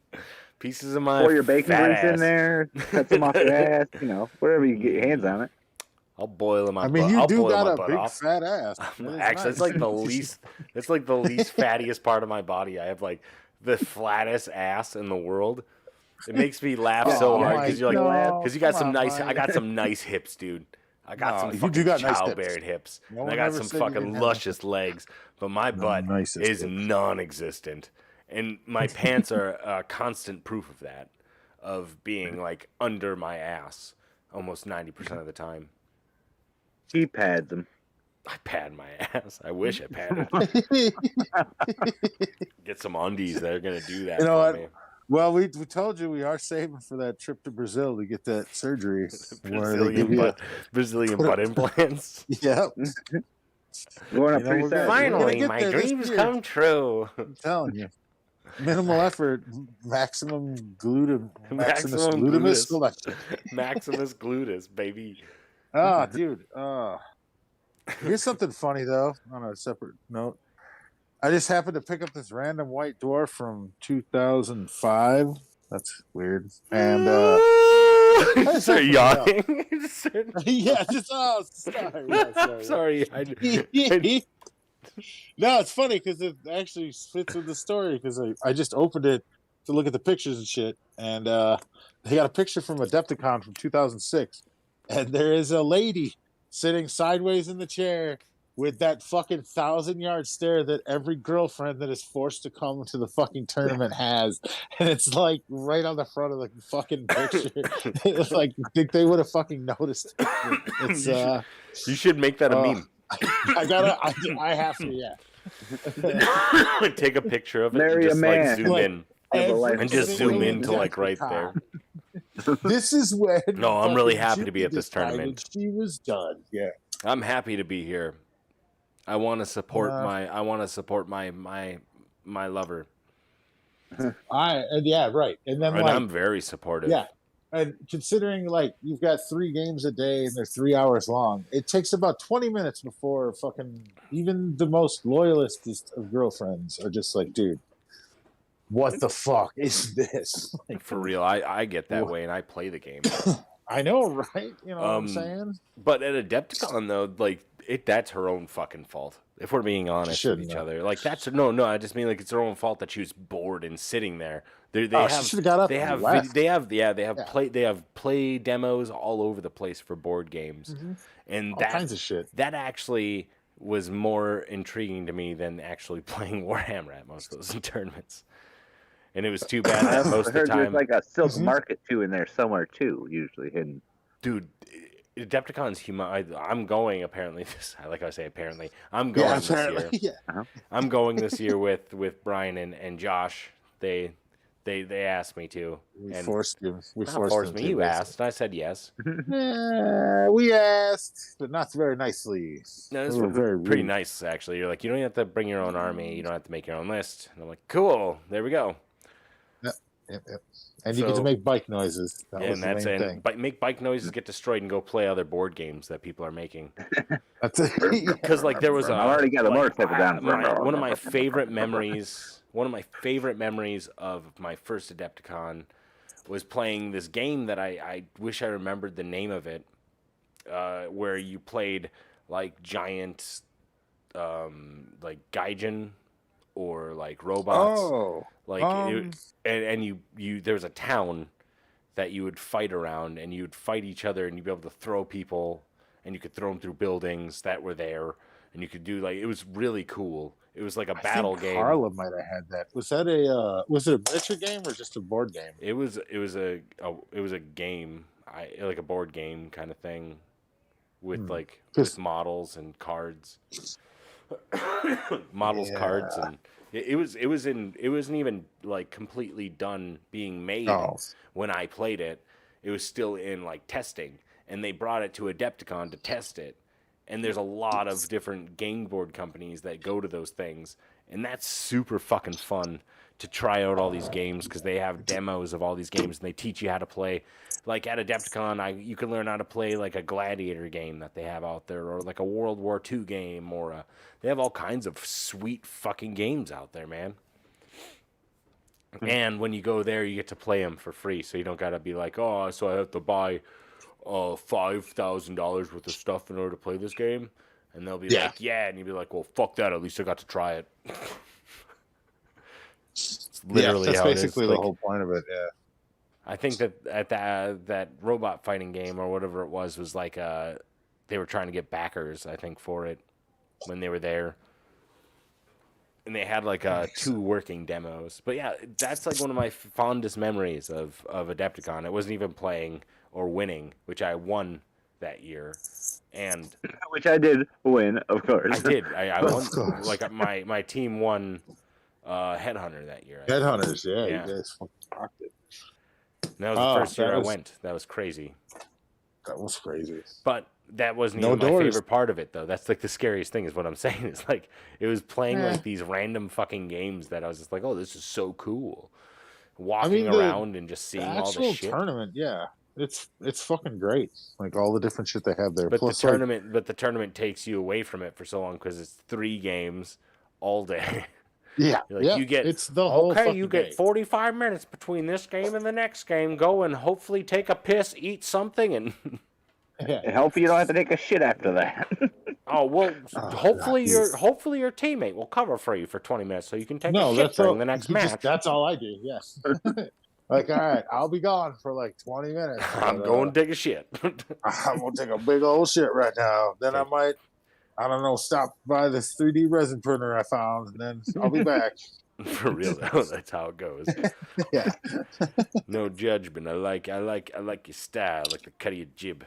pieces of my Pour your bacon fat grease ass. in there, cut some off your ass, wherever you get your hands on it. I'll boil my I mean, butt. you I'll do boil got my a butt big off. fat ass. Actually, it's like the least. It's like the least fattiest part of my body. I have like the flattest ass in the world. It makes me laugh so hard because you're like, because you got some nice. I got some nice hips, dude. I got some you fucking do got nice childbearing hips. No And I one got ever some said you fucking didn't have luscious legs, but my butt nicest is hips. non-existent, and my pants are constant proof of that, of being like under my ass almost 90% of the time. He pads them. I pad my ass. I wish I padded. Get some undies that are gonna do that You know for what? me. Well, we told you we are saving for that trip to Brazil to get that surgery. where they give Brazilian butt implants. Yeah. Going up You know, pretty we're sad. gonna- Finally, get my there this dreams year. come true. I'm telling you. Minimal effort, maximum Maximus Maximum glutamus. gluteus. Hold on. Maximus gluteus, baby. Ah, dude. Here's something funny though. On a separate note, I just happened to pick up this random white dwarf from 2005. That's weird. And You start yawning. yeah, just sorry. Yeah, I'm sorry. No, it's funny because it actually fits with the story because I just opened it to look at the pictures and shit, and they got a picture from Adepticon from 2006, and there is a lady sitting sideways in the chair with that fucking 1,000-yard stare that every girlfriend that is forced to come to the fucking tournament has, and it's like right on the front of the fucking picture. It's like I think they would have fucking noticed. It's You should make that a meme. I have to, yeah. Take a picture of it Marry and a just man. like zoom Like, in Have a life and just Every zoom single into like right there. This is when. No, I'm really happy fucking to be at this Jimmy tournament. decided She was done. Yeah. I'm happy to be here. I want to support my lover. Yeah, right. And then And like I'm very supportive. yeah. And considering like you've got 3 games a day and they're 3 hours long, it takes about 20 minutes before fucking even the most loyalist of girlfriends are just like, dude, what the fuck is this? Like, For real, I get that way and I play the game. I know, right? You know what I'm saying? But at Adepticon though, like that's her own fucking fault. If we're being honest with each other, like that's no. I just mean like it's her own fault that she was bored and sitting there. They have she should have got up. they and have left. they have play demos all over the place for board games, and All kinds of shit. that actually was more intriguing to me than actually playing Warhammer at most of those tournaments. And it was too bad that most of the There's time, like a silk market too in there somewhere too, usually hidden. dude. Adepticon's I'm going apparently. Like I say, apparently I'm going this year. Yeah. I'm going this year with Brian and Josh. They asked me to. We and forced you. We not forced forced them me. to, You basically. asked. I said yes. We asked, but not very nicely. No, it's We were very pretty rude. nice actually. You're like, you don't have to bring your own army. You don't have to make your own list. And I'm like, cool. There we go. Yep. And you get to make bike noises. That was And the that's main it. thing. Make bike noises, get destroyed, and go play other board games that people are making. That's it. Because like there was I already got a motorcycle down. one of my favorite memories. One of my favorite memories of my first Adepticon was playing this game that I wish I remembered the name of it, where you played like giant, like gaijin or like robots. Oh, Like and you there was a town that you would fight around, and you'd fight each other, and you'd be able to throw people, and you could throw them through buildings that were there, and you could do like it was really cool. It was like a battle game. Carla might have had that. Was that was it a miniature game or just a board game? It was a game, like a board game kind of thing, with like with models and cards, cards, and it wasn't even like completely done being made when I played it. It was still in like testing, and they brought it to Adepticon to test it, And there's a lot of different game board companies that go to those things. And that's super fucking fun to try out all these games because they have demos of all these games and they teach you how to play. Like at Adepticon, you can learn how to play like a gladiator game that they have out there, or like a World War II game, or they have all kinds of sweet fucking games out there, man. And when you go there, you get to play them for free, so you don't gotta be like, oh, so I have to buy $5,000 worth of stuff in order to play this game, and they'll be like, yeah, and you'll be like, well, fuck that. At least I got to try it. It's literally that's how basically it is. the whole point of it. Yeah. I think that at that robot fighting game or whatever it was like they were trying to get backers, I think, for it when they were there. And they had like 2 working demos. But yeah, that's like one of my fondest memories of Adepticon. It wasn't even playing or winning, which I won that year. And which I did win, of course. I did. I won. Like my team won Headhunter that year. Headhunters, yeah. Yeah. You guys fucking rocked it. And that was the first year I went. That was crazy. That was crazy. But that wasn't even my favorite part of it, though. That's like the scariest thing is what I'm saying. It's like it was playing like these random fucking games that I was just like, oh, this is so cool. Walking around and just seeing all the shit. Tournament, yeah. It's fucking great. Like all the different shit they have there. But the tournament takes you away from it for so long because it's 3 games all day. Yeah, you get it's the whole you get 45 minutes between this game and the next game. Go and hopefully take a piss, eat something, and and hopefully you don't have to take a shit after that. Oh well, hopefully your teammate will cover for you for 20 minutes so you can take a shit during the next match. That's all I do. Yes. Like, all right, I'll be gone for like 20 minutes. I'm going to take a shit. I'm gonna take a big old shit right now. Then I might, I don't know, stop by this 3D resin printer I found, and then I'll be back. For real, though, that's how it goes. Yeah. No judgment. I like your style. I like the cut of your jib.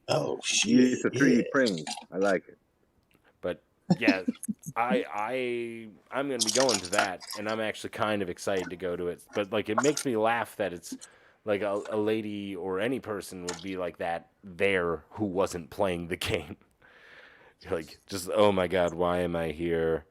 Oh shit! It's a 3D print. I like it. But yeah, I'm gonna be going to that, and I'm actually kind of excited to go to it. But like, it makes me laugh that it's like a lady or any person would be like that there who wasn't playing the game. Like, just oh my god, why am I here?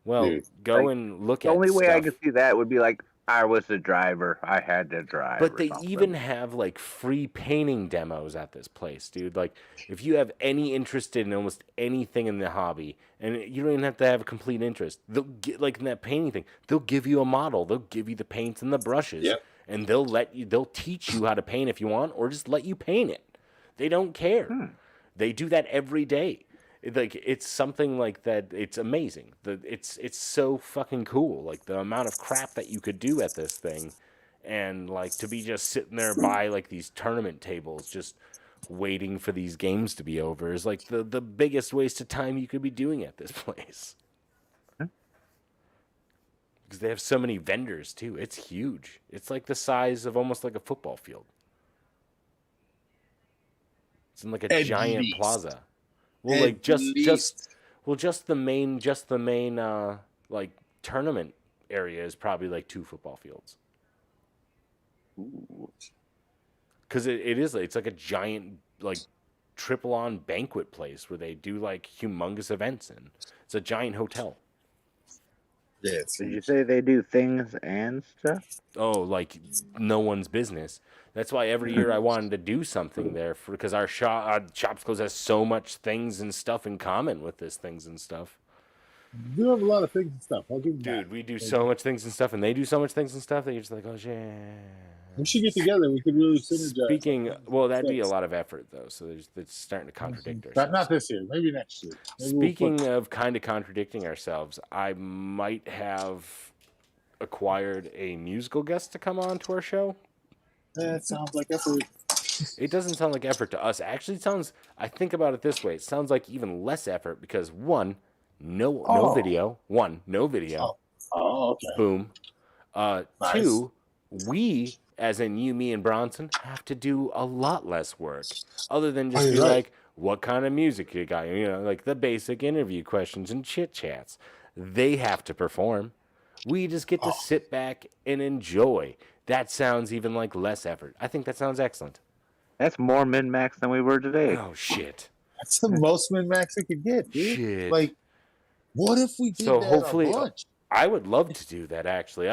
Well, Dude, go and look at the only way I stuff. could see that would be like I was the driver. I had to drive. But they even have like free painting demos at this place, dude. Like, if you have any interest in almost anything in the hobby, and you don't even have to have a complete interest, they'll get like in that painting thing. They'll give you a model. They'll give you the paints and the brushes, and they'll teach you how to paint if you want, or just let you paint it. They don't care. They do that every day. It's something like that. It's amazing. It's so fucking cool. Like the amount of crap that you could do at this thing, and like to be just sitting there by like these tournament tables, just waiting for these games to be over is like the biggest waste of time you could be doing at this place. Because they have so many vendors too. It's huge. It's like the size of almost like a football field. It's in like a giant plaza. Well, like just the main like tournament area is probably like 2 football fields. Because it's like a giant like triple-on banquet place where they do like humongous events in. It's a giant hotel. Yeah. Did you say they do things and stuff? Oh, like no one's business. That's why every year I wanted to do something there because our Shops Close has so much things and stuff in common with this things and stuff. We do have a lot of things and stuff. I'll give them Dude, we do so much things and stuff, and they do so much things and stuff that you're just like, oh shit. We should get together. We could really synergize. That'd be a lot of effort though. So it's starting to contradict ourselves. Not this year. Maybe next year. Speaking of kind of contradicting ourselves, I might have acquired a musical guest to come on to our show. That sounds like effort. It doesn't sound like effort to us. Actually, it sounds. I think about it this way. It sounds like even less effort because no video. No video. Oh, okay. Boom. Nice. 2, we, as in you, me, and Bronson, have to do a lot less work, other than just be like, what kind of music you got? You know, like the basic interview questions and chit chats. They have to perform. We just get to sit back and enjoy. That sounds even like less effort. I think that sounds excellent. That's more min-max than we were today. Oh, shit. That's the most min-max it could get, dude. Shit. Like, what if we did So that hopefully, a bunch? I would love to do that. Actually,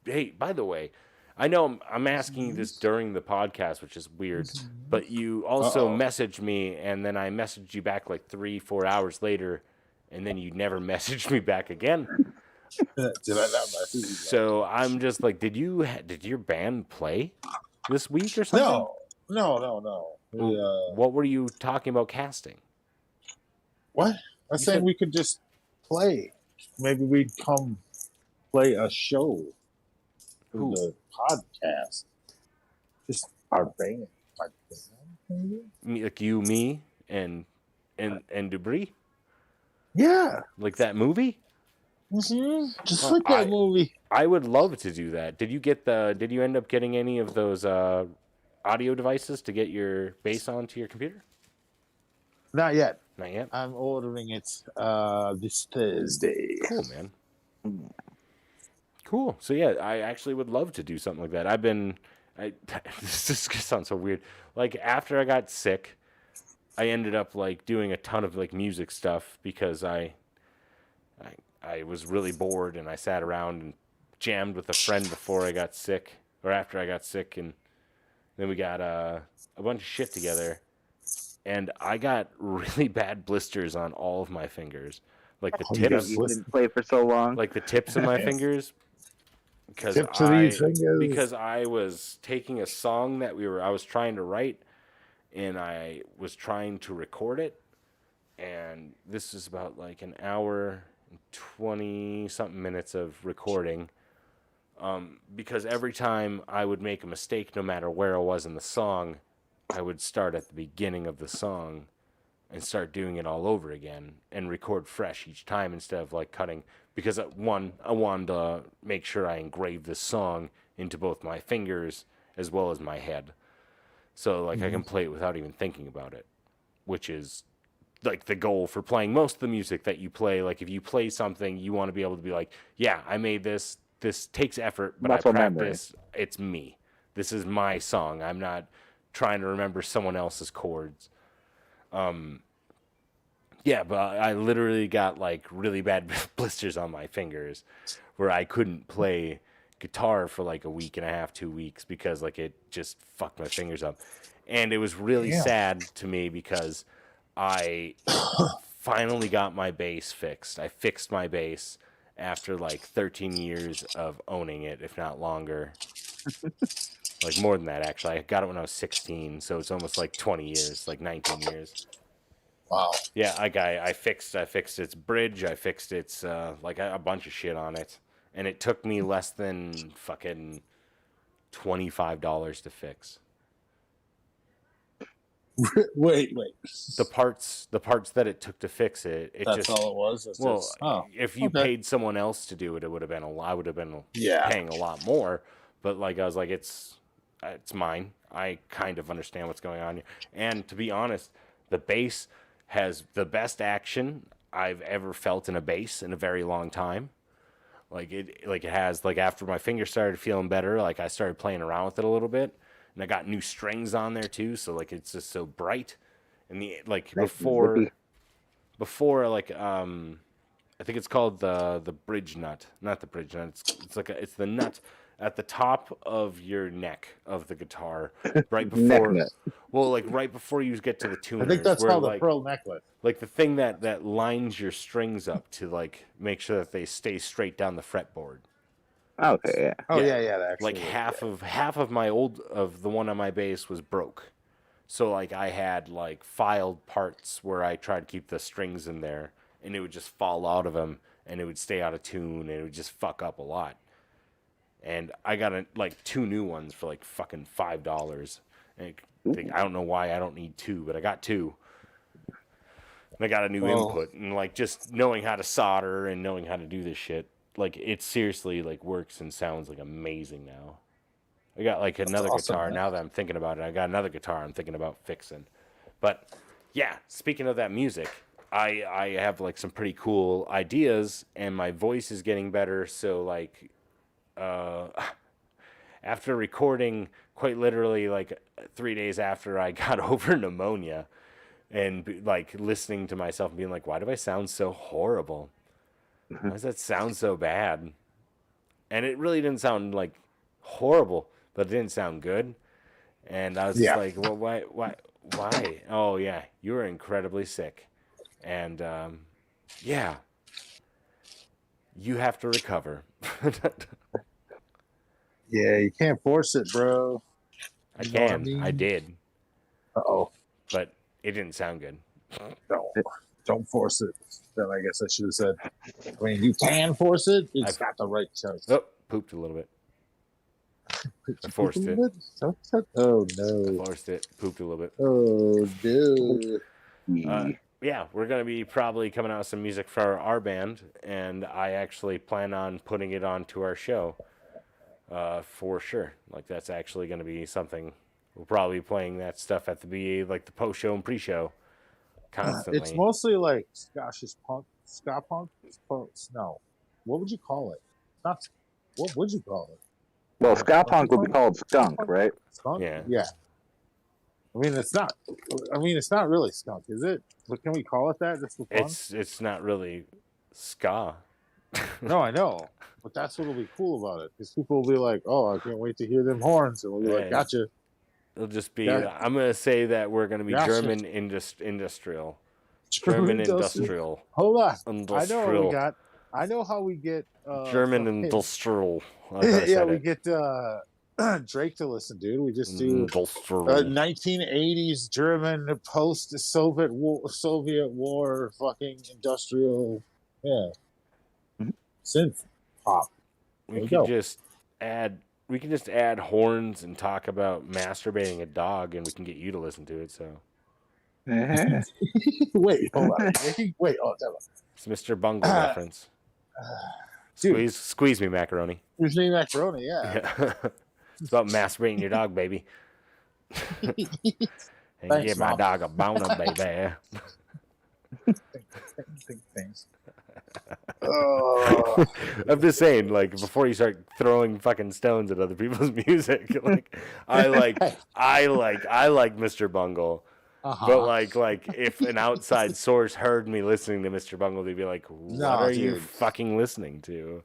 hey, by the way, I know I'm asking you this during the podcast, which is weird, but you also messaged me, and then I messaged you back like 3-4 hours later, and then you never messaged me back again. Did I not message you? So I'm just like, did your band play this week or something? No. What were you talking about casting? What? I'm saying said- we could just play. Maybe we'd come play a show for Who? the podcast. Just our band. My band, maybe? Like you, me, and Debris, Yeah. like that movie. Just like that movie. I would love to do that. Did you end up getting any of those audio devices to get your bass onto your computer? Not yet. Not yet. I'm ordering it this Thursday. Cool, man. Cool. So yeah, I actually would love to do something like that. This sounds so weird. Like after I got sick, I ended up like doing a ton of like music stuff because I was really bored and I sat around and jammed with a friend before I got sick or after I got sick, and then we got a bunch of shit together, and I got really bad blisters on all of my fingers, like the tips. You didn't play for so long. Like the tips of my fingers, because I was taking a song that I was trying to write, and I was trying to record it, and this is about like an hour and 20 something minutes of recording. Because every time I would make a mistake, no matter where I was in the song, I would start at the beginning of the song and start doing it all over again and record fresh each time instead of like cutting. Because I wanted to make sure I engraved this song into both my fingers as well as my head. So like I can play it without even thinking about it, which is like the goal for playing most of the music that you play. Like if you play something, you want to be able to be like, yeah, I made this. This takes effort, but Muscle I practice. memory. It's me. This is my song. I'm not trying to remember someone else's chords. Yeah, but I literally got like really bad blisters on my fingers where I couldn't play guitar for like a week and a half, 2 weeks, because like it just fucked my fingers up. And it was really sad to me because I finally got my bass fixed. I fixed my bass after like 13 years of owning it, if not longer. Like more than that, actually. I got it when I was 16, so it's almost like 20 years, like 19 years. Wow. Yeah, I fixed its bridge. I fixed its like a bunch of shit on it, and it took me less than fucking $25 to fix. Wait. The parts that it took to fix it. That's just all it was. If you paid someone else to do it, it would have been I would have been paying a lot more. But like I was like, it's mine. I kind of understand what's going on here. And to be honest, the bass has the best action I've ever felt in a bass in a very long time. Like it has, like after my fingers started feeling better, like I started playing around with it a little bit, and I got new strings on there too, so like it's just so bright. And the like before like I think it's called the bridge nut, not the bridge nut. It's the nut at the top of your neck of the guitar, right before. Like right before you get to the tuners. I think that's where, called like, a pearl necklace. Like the thing that lines your strings up to like make sure that they stay straight down the fretboard. Okay, yeah. Oh yeah. Like half of the one on my bass was broke. So like I had like filed parts where I tried to keep the strings in there, and it would just fall out of them, and it would stay out of tune, and it would just fuck up a lot. And I got like 2 new ones for like fucking $5. And I don't know why I don't need 2, but I got 2. And I got a new input, and like just knowing how to solder and knowing how to do this shit, like it seriously like works and sounds like amazing now. I got like another guitar, man. Now that I'm thinking about it, I got another guitar I'm thinking about fixing. But yeah, speaking of that music, I have like some pretty cool ideas, and my voice is getting better. So like after recording quite literally like 3 days after I got over pneumonia, and like listening to myself and being like, why do I sound so horrible? Why does that sound so bad? And it really didn't sound like horrible, but it didn't sound good. And I was just like, well, why? Oh yeah, you were incredibly sick, and yeah, you have to recover. Yeah, you can't force it, bro. I You know what I can. mean? I did, Uh-oh. but it didn't sound good. Don't force it. Then I guess I should have said, I mean, you can force it. It's not the right choice. Oh, pooped a little bit. I forced it. Oh, no. I forced it. Pooped a little bit. Oh, no. Yeah, we're going to be probably coming out with some music for our band, and I actually plan on putting it onto our show for sure. Like, that's actually going to be something. We'll probably be playing that stuff at the like the post-show and pre-show constantly. It's mostly like Scottish punk, ska punk. No, what would you call it? Not. What would you call it? Well, ska punk would be called skunk, right? Skunk? Yeah. Yeah. I mean, it's not. I mean, it's not really skunk, is it? But can we call it that just for fun? It's not really ska. No, I know, but that's what'll be cool about it, because people will be like, "Oh, I can't wait to hear them horns," and we'll be like, "Gotcha." It'll just be. Yeah. I'm gonna say that we're gonna be Gotcha. German industrial. German industrial. Hold on. Industrial. I know what we got. I know how we get German industrial. yeah, we get Drake to listen, dude. We just do industrial. 1980s German post-Soviet war fucking industrial, synth pop. We could just add horns and talk about masturbating a dog, and we can get you to listen to it. So Wait, hold on. Wait, it's Mr. Bungle reference. Squeeze me, macaroni. Squeeze me, macaroni. Yeah. It's about masturbating your dog, baby. And Thanks, give my Mom. dog a boner, baby. Thanks. I'm just saying, like, before you start throwing fucking stones at other people's music, like, I like Mr. Bungle. But like if an outside source heard me listening to Mr. Bungle, they'd be like, "What are you fucking listening to?"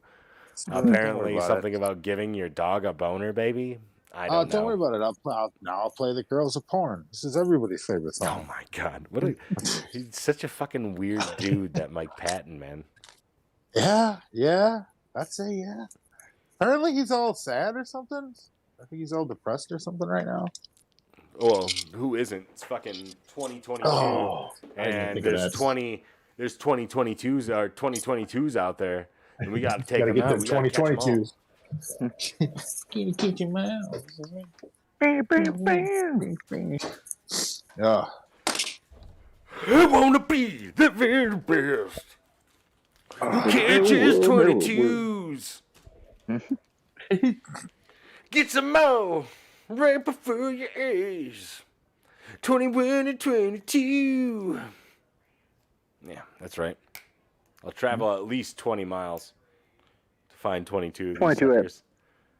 Apparently, something about giving your dog a boner, baby. I don't know. Don't worry about it. I'll play the girls of porn. This is everybody's favorite song. Oh my god, he's such a fucking weird dude, that Mike Patton, man. Yeah. I'd say yeah. Apparently he's all sad or something. I think he's all depressed or something right now. Well, who isn't? It's fucking 2022, and there's 2022s or 2022s out there, and we gotta take them out. We gotta 2022s. Can you keep your mouth? Yeah. I wanna be the very best. Catches 22s. Get some more right before your age. 21 and 22. Yeah, that's right. I'll travel at least 20 miles to find 22 of these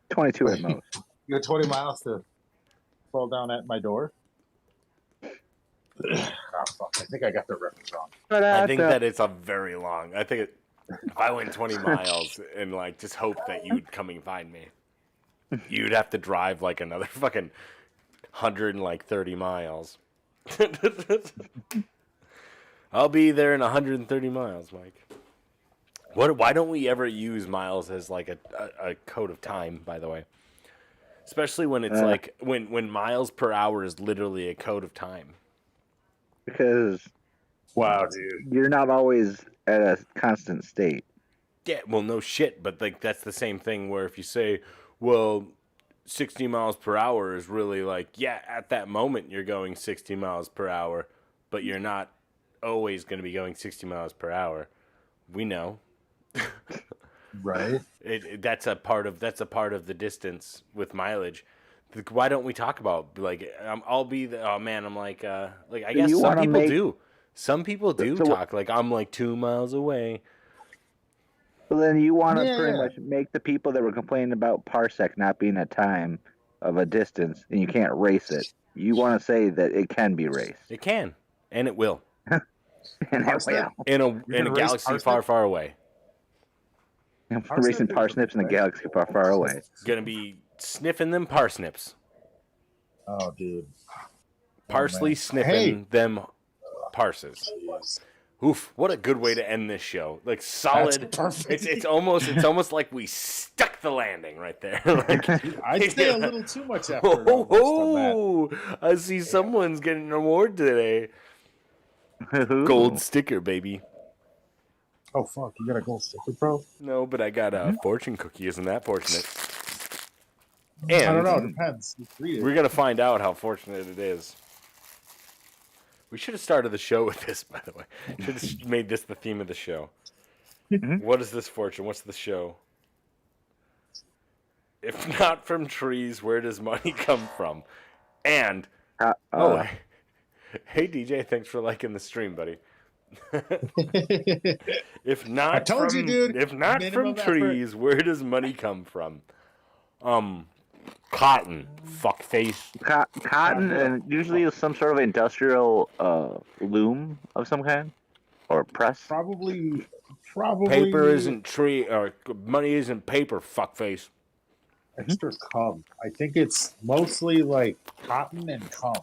22 at most. You got 20 miles to fall down at my door? Fuck. I think I got the reference wrong. I think that it's a very long. I think if I went 20 miles and like just hope that you'd come and find me, you'd have to drive like another fucking 130 miles. I'll be there in 130 miles, Mike. Why don't we ever use miles as like a code of time, by the way? Especially when it's like when miles per hour is literally a code of time. Because wow, dude, you're not always at a constant state. Yeah, well, no shit, but like that's the same thing where if you say, well, 60 miles per hour is really like, yeah, at that moment you're going 60 miles per hour, but you're not always going to be going 60 miles per hour. We know. Right? That's a part of the distance with mileage. Why don't we talk about like I'll be the I'm like I guess some people do. Some people do talk like I'm like 2 miles away. Well, then you want to pretty much make the people that were complaining about parsec not being a time of a distance and you can't race it. You want to say that it can be raced. It can. And it will. And that way Parsnip? out. In a gonna raise galaxy parsnip? far, far away. I'm Parsnip racing is parsnips in a right? galaxy far, far away. Gonna be sniffing them parsnips. Oh, dude. Parsley man. sniffing them parses. Jeez. Oof, what a good way to end this show. Like That's solid. perfect. It's almost like we stuck the landing right there. Like, I'd say a little too much effort oh, almost on that. I see someone's getting an award today. Gold sticker, baby. Oh, fuck. You got a gold sticker, bro? No, but I got a fortune cookie. Isn't that fortunate? I don't And know. It depends. You read it. we're gonna find out how fortunate it is. We should have started the show with this, by the way. Should have made this the theme of the show. What is this fortune? What's the show? If not from trees, where does money come from? And hey DJ, thanks for liking the stream, buddy. If not, I told you, dude. If not from Minimum trees, where does money come from? Cotton, fuckface. Cotton and usually some sort of industrial loom of some kind or press. Probably. Paper isn't tree, or money isn't paper, fuckface. Extra cum. I think it's mostly like cotton and cum.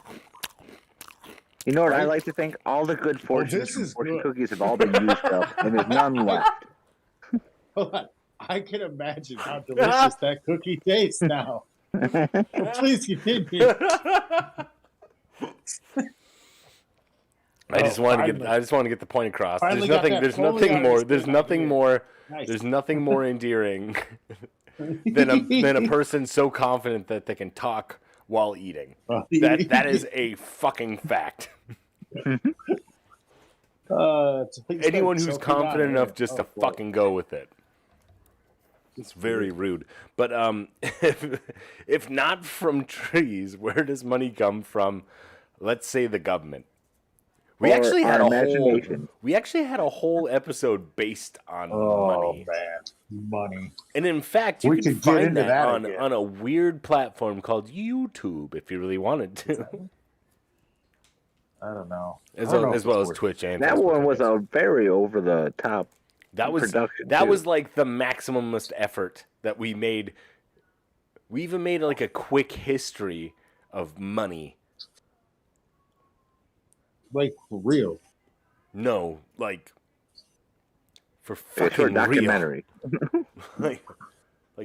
You know what I like to think? All the good fortunes this from is fortune good. cookies have all been used up, and there's none left. Hold on. I can imagine how delicious that cookie tastes now. Please continue. I just want to get the point across. Finally got that There's Foley nothing more. artist There's thing nothing out more. Nice. There's nothing more endearing than a person so confident that they can talk while eating. That is a fucking fact. Anyone who's confident enough just to fucking go with it. It's very rude. But if not from trees, where does money come from? Let's say the government. We Or actually had our a whole imagination. episode based on Oh money. man, money. And in fact, you We can could get find into that that on again. on a weird platform called YouTube if you really wanted to. I don't know. As I don't know well, if as, well it's as worth Twitch and That Facebook, one I was guess. a very over the top. That was production, that too. was like the maximumest effort that we made. We even made like a quick history of money. like for real. No, like for It's for a fucking real. documentary. like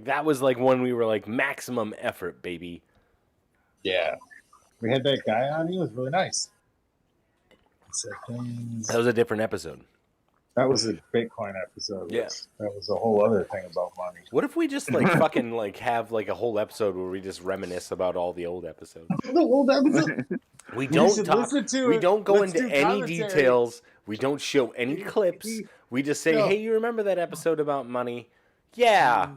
that was like when we were like maximum effort, baby. Yeah, we had that guy on. He was really nice. Seconds. That was a different episode. That was a Bitcoin episode. Yeah. That was a whole other thing about money. What if we just like fucking like have like a whole episode where we just reminisce about all the old episodes? The old episode. We don't should talk. listen to We it. don't go Let's into do any commentary. details. We don't show any clips. We just say, No. "Hey, you remember that episode about money?" Yeah.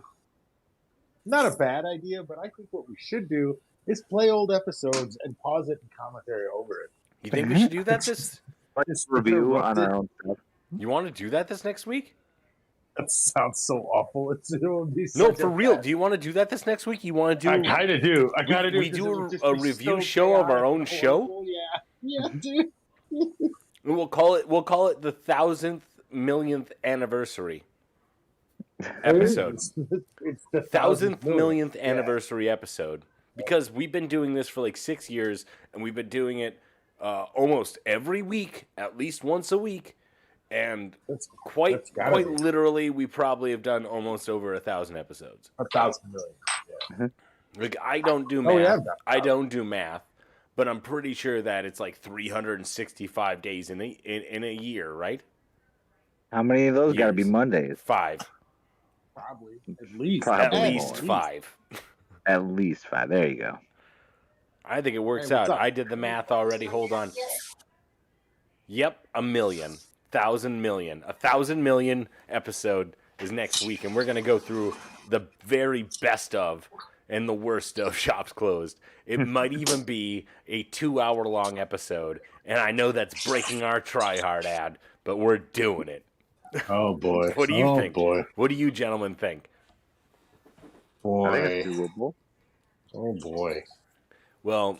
Not a bad idea, but I think what we should do is play old episodes and pause it and commentary over it. You think we should do that this? Just Review on our own stuff. You want to do that this next week? That sounds so awful. It would be No, such for a real. bad- Do you want to do that this next week? You want to do? I kind of do. I kind of do. we 'cause do it would just a be review so show of our chaotic own and show? horrible. Yeah, dude. We'll call it the 1,000th millionth anniversary episode. It's the 1,000th millionth Yeah. anniversary episode, because we've been doing this for like 6 years, and we've been doing it almost every week, at least once a week, and That's quite That's gotta be. literally, we probably have done almost over 1,000 episodes. 1,000 million. Yeah. Like I don't do Oh, math. we have done I don't do math, but I'm pretty sure that it's like 365 days in a year, right? How many of those got to be Years. Mondays? 5, Probably. At least. Probably at more. least 5. At least 5. There you go. I think it works Hey, what's out. up? I did the math already. Hold on. Yep, 1,000,000. 1,000 million. 1,000 million episode is next week, and we're gonna go through the very best of and the worst of Shops Closed. It might even be a 2-hour long episode, and I know that's breaking our try hard ad, but we're doing it. Oh, boy. What do you oh, think? boy. What do you gentlemen think? I think Boy. it's doable. Oh, boy. Well,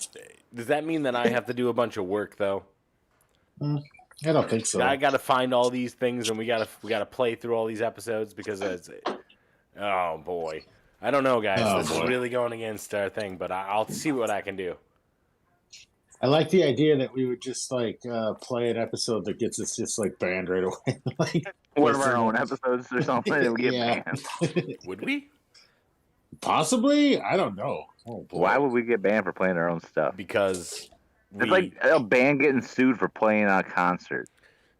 does that mean that I have to do a bunch of work though? I don't think so. I got to find all these things, and we got to play through all these episodes because oh boy, I don't know, guys. This is really going against our thing, but I'll see what I can do. I like the idea that we would just like play an episode that gets us just like banned right away. Like one of our own episodes or something, and we get banned. Would we? Possibly. I don't know. Oh, boy. Why would we get banned for playing our own stuff? Because it's like a band getting sued for playing on a concert.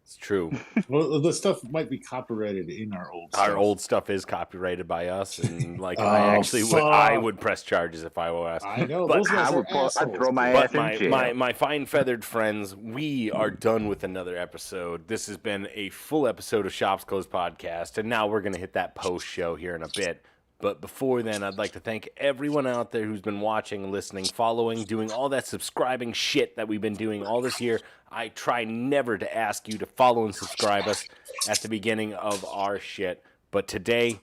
It's true. Well, the stuff might be copyrighted in our old stuff. Our old stuff is copyrighted by us, and like I would press charges if I were asked. I know, but those guys are assholes. I'd throw my ass in jail. My fine feathered friends, we are done with another episode. This has been a full episode of Shops Closed Podcast, and now we're gonna hit that post show here in a bit. But before then, I'd like to thank everyone out there who's been watching, listening, following, doing all that subscribing shit that we've been doing all this year. I try never to ask you to follow and subscribe us at the beginning of our shit. But today,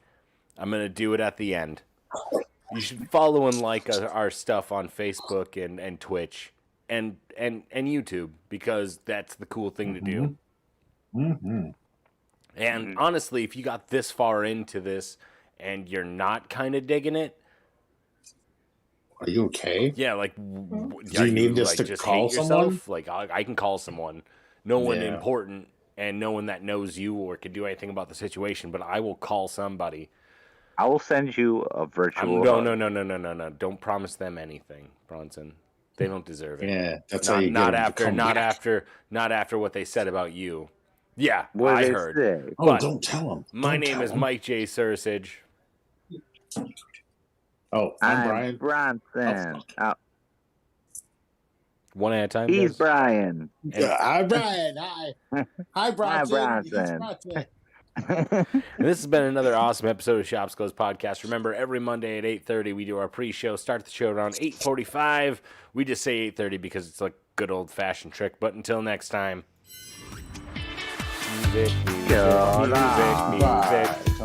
I'm going to do it at the end. You should follow and like our stuff on Facebook and Twitch and YouTube, because that's the cool thing to do. Mm-hmm. And honestly, if you got this far into this and you're not kind of digging it, are you okay? Yeah, like, do you need this to call someone? Like, I can call someone. No one important and no one that knows you or can do anything about the situation, but I will call somebody. I will send you a virtual. No. Don't promise them anything, Bronson. They don't deserve it. Yeah, that's how you get them not after what they said about you. Yeah, what I heard. Say? Oh, don't tell them. My name is Mike J. Sursage. Oh, I'm Brian. Bronson. Oh. One at a time. He's Brian. I'm Brian. Hi, Bronson. Hi, Bronson. This has been another awesome episode of Shops Closed Podcast. Remember, every Monday at 8:30 we do our pre-show. Start the show around 8:45. We just say 8:30 because it's like good old-fashioned trick. But until next time. Music.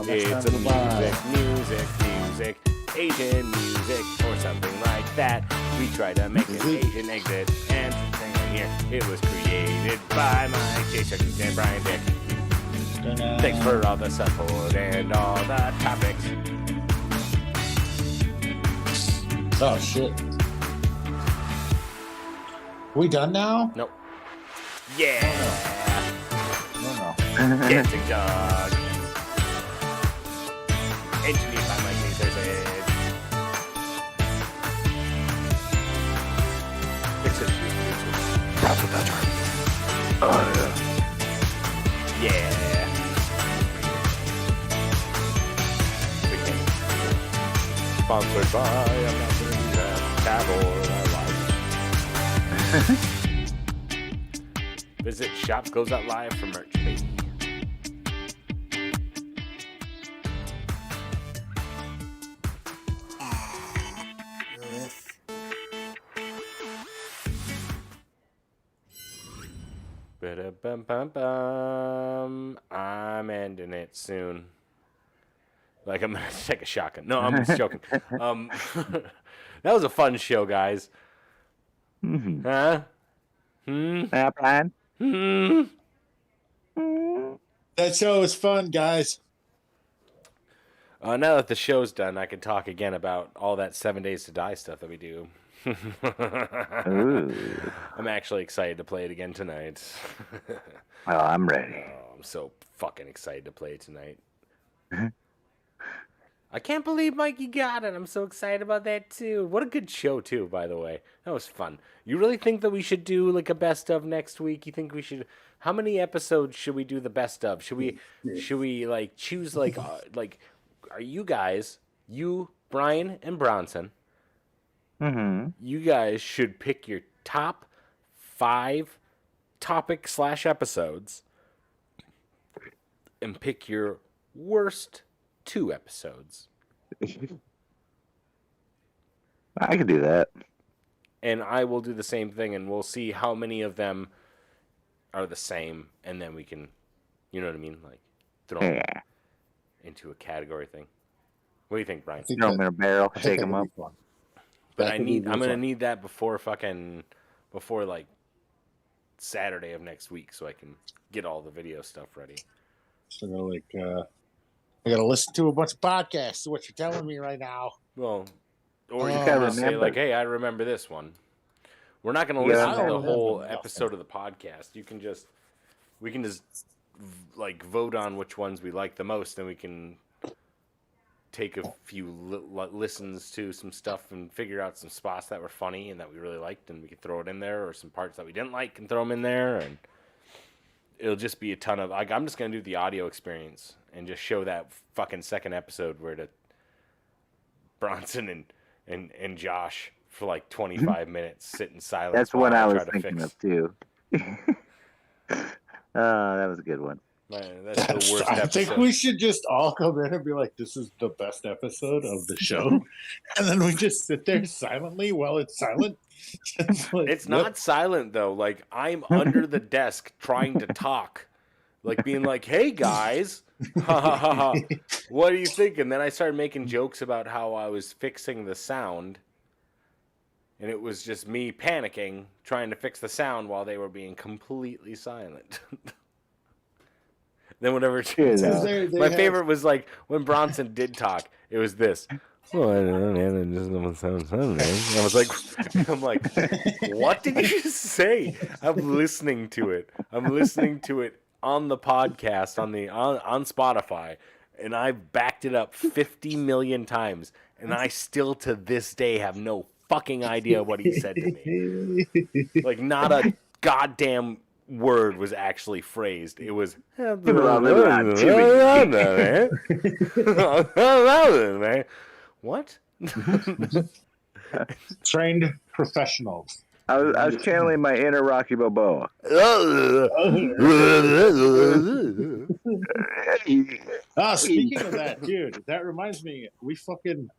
It's a music. Asian music or something like that. We try to make an Asian exit, and here it was created by Mike J. Sursage and Brian Dick. Thanks for all the support and all the topics. Oh shit! We done now? Nope. Yeah. No. Dancing dog. Engineered by Mike J. Sursage. Props with that term. Oh, yeah. Sponsored by, I'm not going to do that, Tab or Life. Visit Shops Goes Out Live for merch, baby. Ba-da-bum-bum-bum. I'm ending it soon. Like, I'm going to take a shotgun. No, I'm just joking. That was a fun show, guys. Mm-hmm. Huh? Yeah, Brian? That show was fun, guys. Now that the show's done, I can talk again about all that 7 Days to Die stuff that we do. I'm actually excited to play it again tonight. Oh, I'm ready. Oh, I'm so fucking excited to play it tonight. I can't believe Mikey got it. I'm so excited about that too. What a good show too, by the way. That was fun. You really think that we should do like a best of next week? You think we should? How many episodes should we do the best of? Should we like choose like are you guys, you, Brian and Bronson? Mm-hmm. You guys should pick your top 5 topic/episodes and pick your worst 2 episodes. I could do that. And I will do the same thing, and we'll see how many of them are the same, and then we can, you know what I mean? Like, throw them into a category thing. What do you think, Brian? Throw them in a barrel, shake them up. But I'm gonna need that before Saturday of next week so I can get all the video stuff ready. So I gotta listen to a bunch of podcasts. Is what you're telling me right now. Well, or you Oh, can man. just say like, "Hey, I remember this one." We're not going to Yeah, listen I to the don't whole remember episode of the podcast. We can just like vote on which ones we like the most, and we can take a few listens to some stuff and figure out some spots that were funny and that we really liked, and we can throw it in there, or some parts that we didn't like and throw them in there, and it'll just be a ton of. Like, I'm just going to do the audio experience and just show that fucking second episode where the Bronson and Josh for like 25 minutes sit in silence. That's what while I was try to thinking fix. of too. That was a good one. Man, that's the worst I episode. think we should just all come in and be like, "This is the best episode of the show," and then we just sit there silently while it's silent. It's not silent though. Like, I'm under the desk trying to talk, like being like, "Hey guys, ha ha ha ha, what do you think?" And then I started making jokes about how I was fixing the sound, and it was just me panicking, trying to fix the sound while they were being completely silent. Then whatever. My favorite was like when Bronson did talk. It was this. Well, I don't know, man. It just doesn't sound fun, man. I'm like, what did you just say? I'm listening to it. I'm listening to it on the podcast on Spotify, and I backed it up 50 million times, and I still to this day have no fucking idea what he said to me. Like, not a goddamn word was actually phrased. It was what? Trained professionals. I was channeling my inner Rocky Balboa. Speaking of that, dude, that reminds me.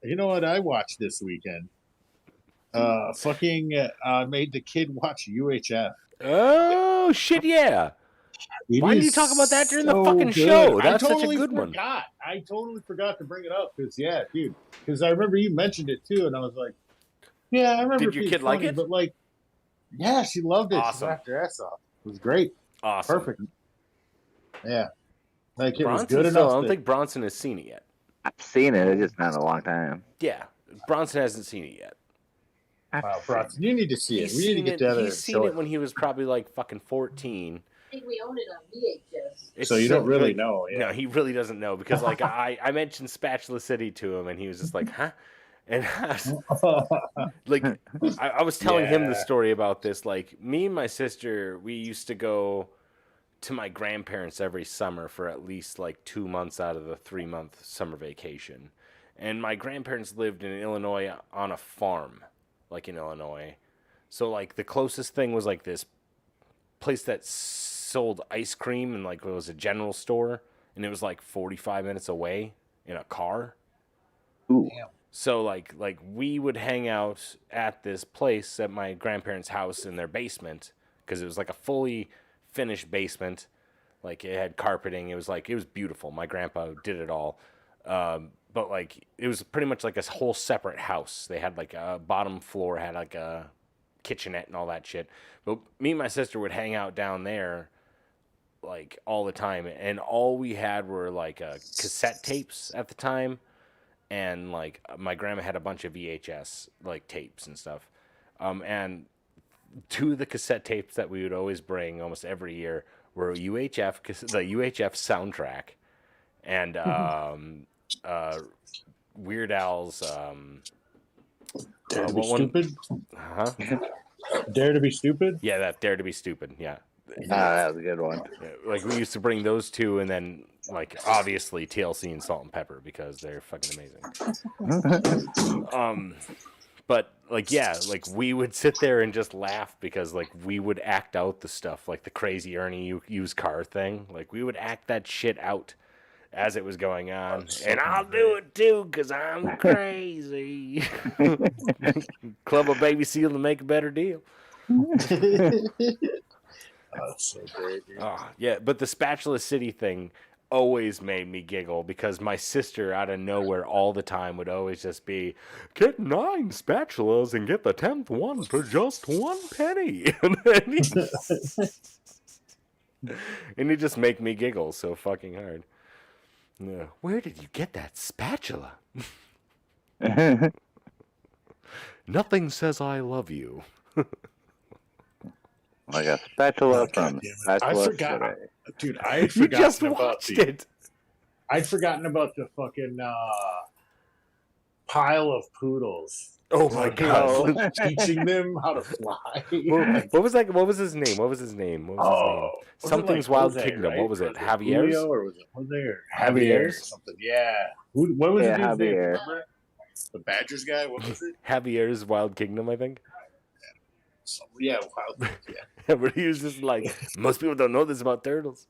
You know what I watched this weekend? Made the kid watch UHF. Oh shit! Yeah. Why did you talk about that during the fucking show? That's such a good one. I totally forgot to bring it up because I remember you mentioned it too, and I was like, yeah, I remember. Did your kid like it? But like, yeah, she loved it. Awesome. She laughed her ass off. It was great. Awesome. Perfect. Yeah. Like, it Bronson was good still, enough. I don't think Bronson has seen it yet. I've seen it. It's just not in a long time. Yeah, Bronson hasn't seen it yet. Wow, Bronson, you need to see it. We need to get together. He's seen it when he was probably like fucking 14. I think we own it on VHS. So you don't really know. Yeah. No, he really doesn't know because like I mentioned Spatula City to him and he was just like, huh? And I was, like, I was telling him the story about this. Like, me and my sister, we used to go to my grandparents every summer for at least like 2 months out of the 3-month summer vacation. And my grandparents lived in Illinois on a farm, like in Illinois. So like the closest thing was like this place that sold ice cream and like it was a general store, and it was like 45 minutes away in a car. Ooh. Damn. So like we would hang out at this place at my grandparents' house in their basement because it was like a fully finished basement. Like it had carpeting. It was beautiful. My grandpa did it all. But like it was pretty much like a whole separate house. They had like a bottom floor, had like a kitchenette and all that shit. But me and my sister would hang out down there like all the time, and all we had were like cassette tapes at the time, and like my grandma had a bunch of VHS like tapes and stuff. And two of the cassette tapes that we would always bring almost every year were the UHF soundtrack, and Weird Al's Dare to be stupid? Huh? Dare to be stupid? Yeah, that Dare to be Stupid. Yeah. That was a good one. Yeah, like we used to bring those two, and then like obviously TLC and Salt and Pepper because they're fucking amazing. But like like we would sit there and just laugh because like we would act out the stuff, like the Crazy Ernie used car thing. Like we would act that shit out as it was going on, and I'll do it too because I'm crazy. Club a baby seal to make a better deal. That's so great, dude. Oh, yeah, but the Spatula City thing, always made me giggle because my sister out of nowhere all the time would always just be, get 9 spatulas and get the 10th one for just 1 penny. And it just make me giggle so fucking hard. Yeah. Where did you get that spatula? Nothing says I love you. Like a spatula Oh, from God damn it. Spatula I forgot, Today. dude. I had You just forgotten about watched the. it. I'd forgotten about the fucking pile of poodles. Oh my god. Like, teaching them how to fly. What was that? What was his name? What was his name? Was it Something's like Wild Jose, Kingdom. right? What was it? Was Javier's? Julio, or was it Jose or Javier or Javier's? something? Yeah. What was Yeah, his name? Javier. Remember? The Badgers guy. What was it? Javier's Wild Kingdom, I think. Yeah, Wild. Yeah, but he was just like, most people don't know this about turtles.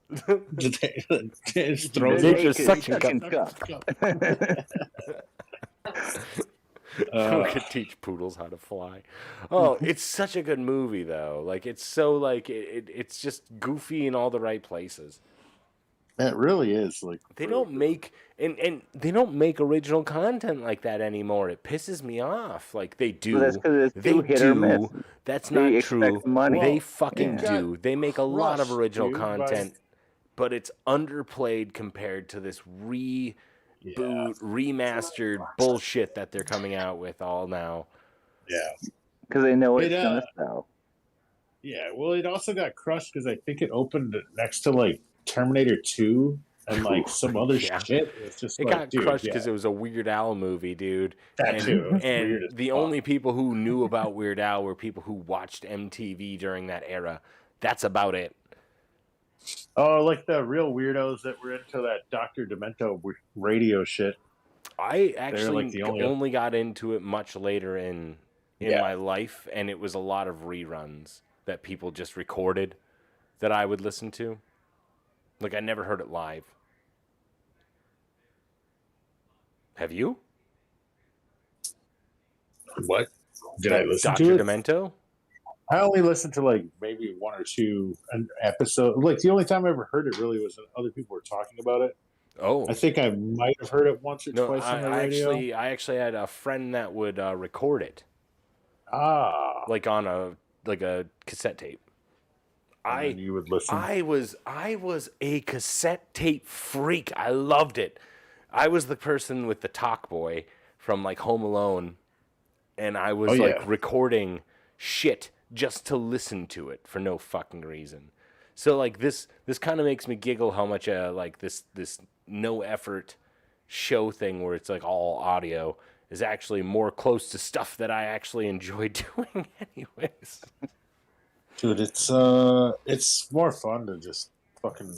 Just throws They it. Nature's could suction suck cup. and Who could teach poodles how to fly? Oh, it's such a good movie though. Like it's so like it's just goofy in all the right places. It really is like They don't make and they don't make original content like that anymore. It pisses me off. Like they do. Well, that's 'cause it's They too hit or do. miss. That's They not expect true. money. They Well, fucking yeah. do. They make a lot of Rushed, original dude, content, but it's underplayed compared to this reboot, remastered bullshit that they're coming out with all now. Yeah. Because they know It, it's gonna sell. Yeah, well, it also got crushed because I think it opened next to like Terminator 2 and like some other Yeah. shit. It's just It like, got dude, crushed yeah, because it was a Weird Al movie, dude. that and too. It was and weird as the fuck. only people who knew about Weird Al were people who watched MTV during that era. That's about it. Oh, like the real weirdos that were into that Dr. Demento radio shit. I actually like the only- only got into it much later in Yeah. my life, and it was a lot of reruns that people just recorded that I would listen to. Like I never heard it live. Have you? What? Did I listen Dr. to it? Demento? I only listened to like maybe one or two episodes. Like the only time I ever heard it really was when other people were talking about it. Oh. I think I might have heard it once or No, twice on the radio. I actually had a friend that would record it, like, like on a cassette tape. and you would listen. I was a cassette tape freak. I loved it. I was the person with the talk boy from like Home Alone, and I was like recording shit just to listen to it for no fucking reason. So like this kind of makes me giggle how much like this no effort show thing where it's like all audio is actually more close to stuff that I actually enjoy doing anyways. Dude, it's more fun to just fucking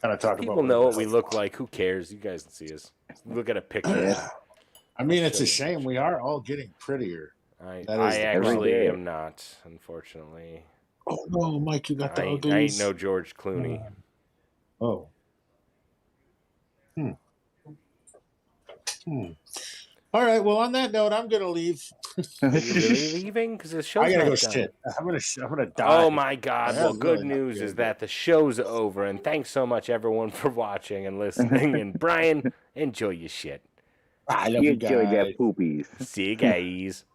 kind of talk about. People know what we look like. Who cares? You guys can see us. Look at a picture. I mean, it's a shame we are all getting prettier. I That is actually day. am not, unfortunately. Oh no, Mike, you got the I ain't uglies. no George Clooney. Oh. All right. Well, on that note, I'm gonna leave. Are you really leaving? Because the show's I gotta not go done. shit. I'm gonna die. Oh my God! Yeah, Well, good really not news good. is that the show's over, and thanks so much everyone for watching and listening. And Brian, enjoy your shit. I love You you enjoy guys. that poopies. See you guys.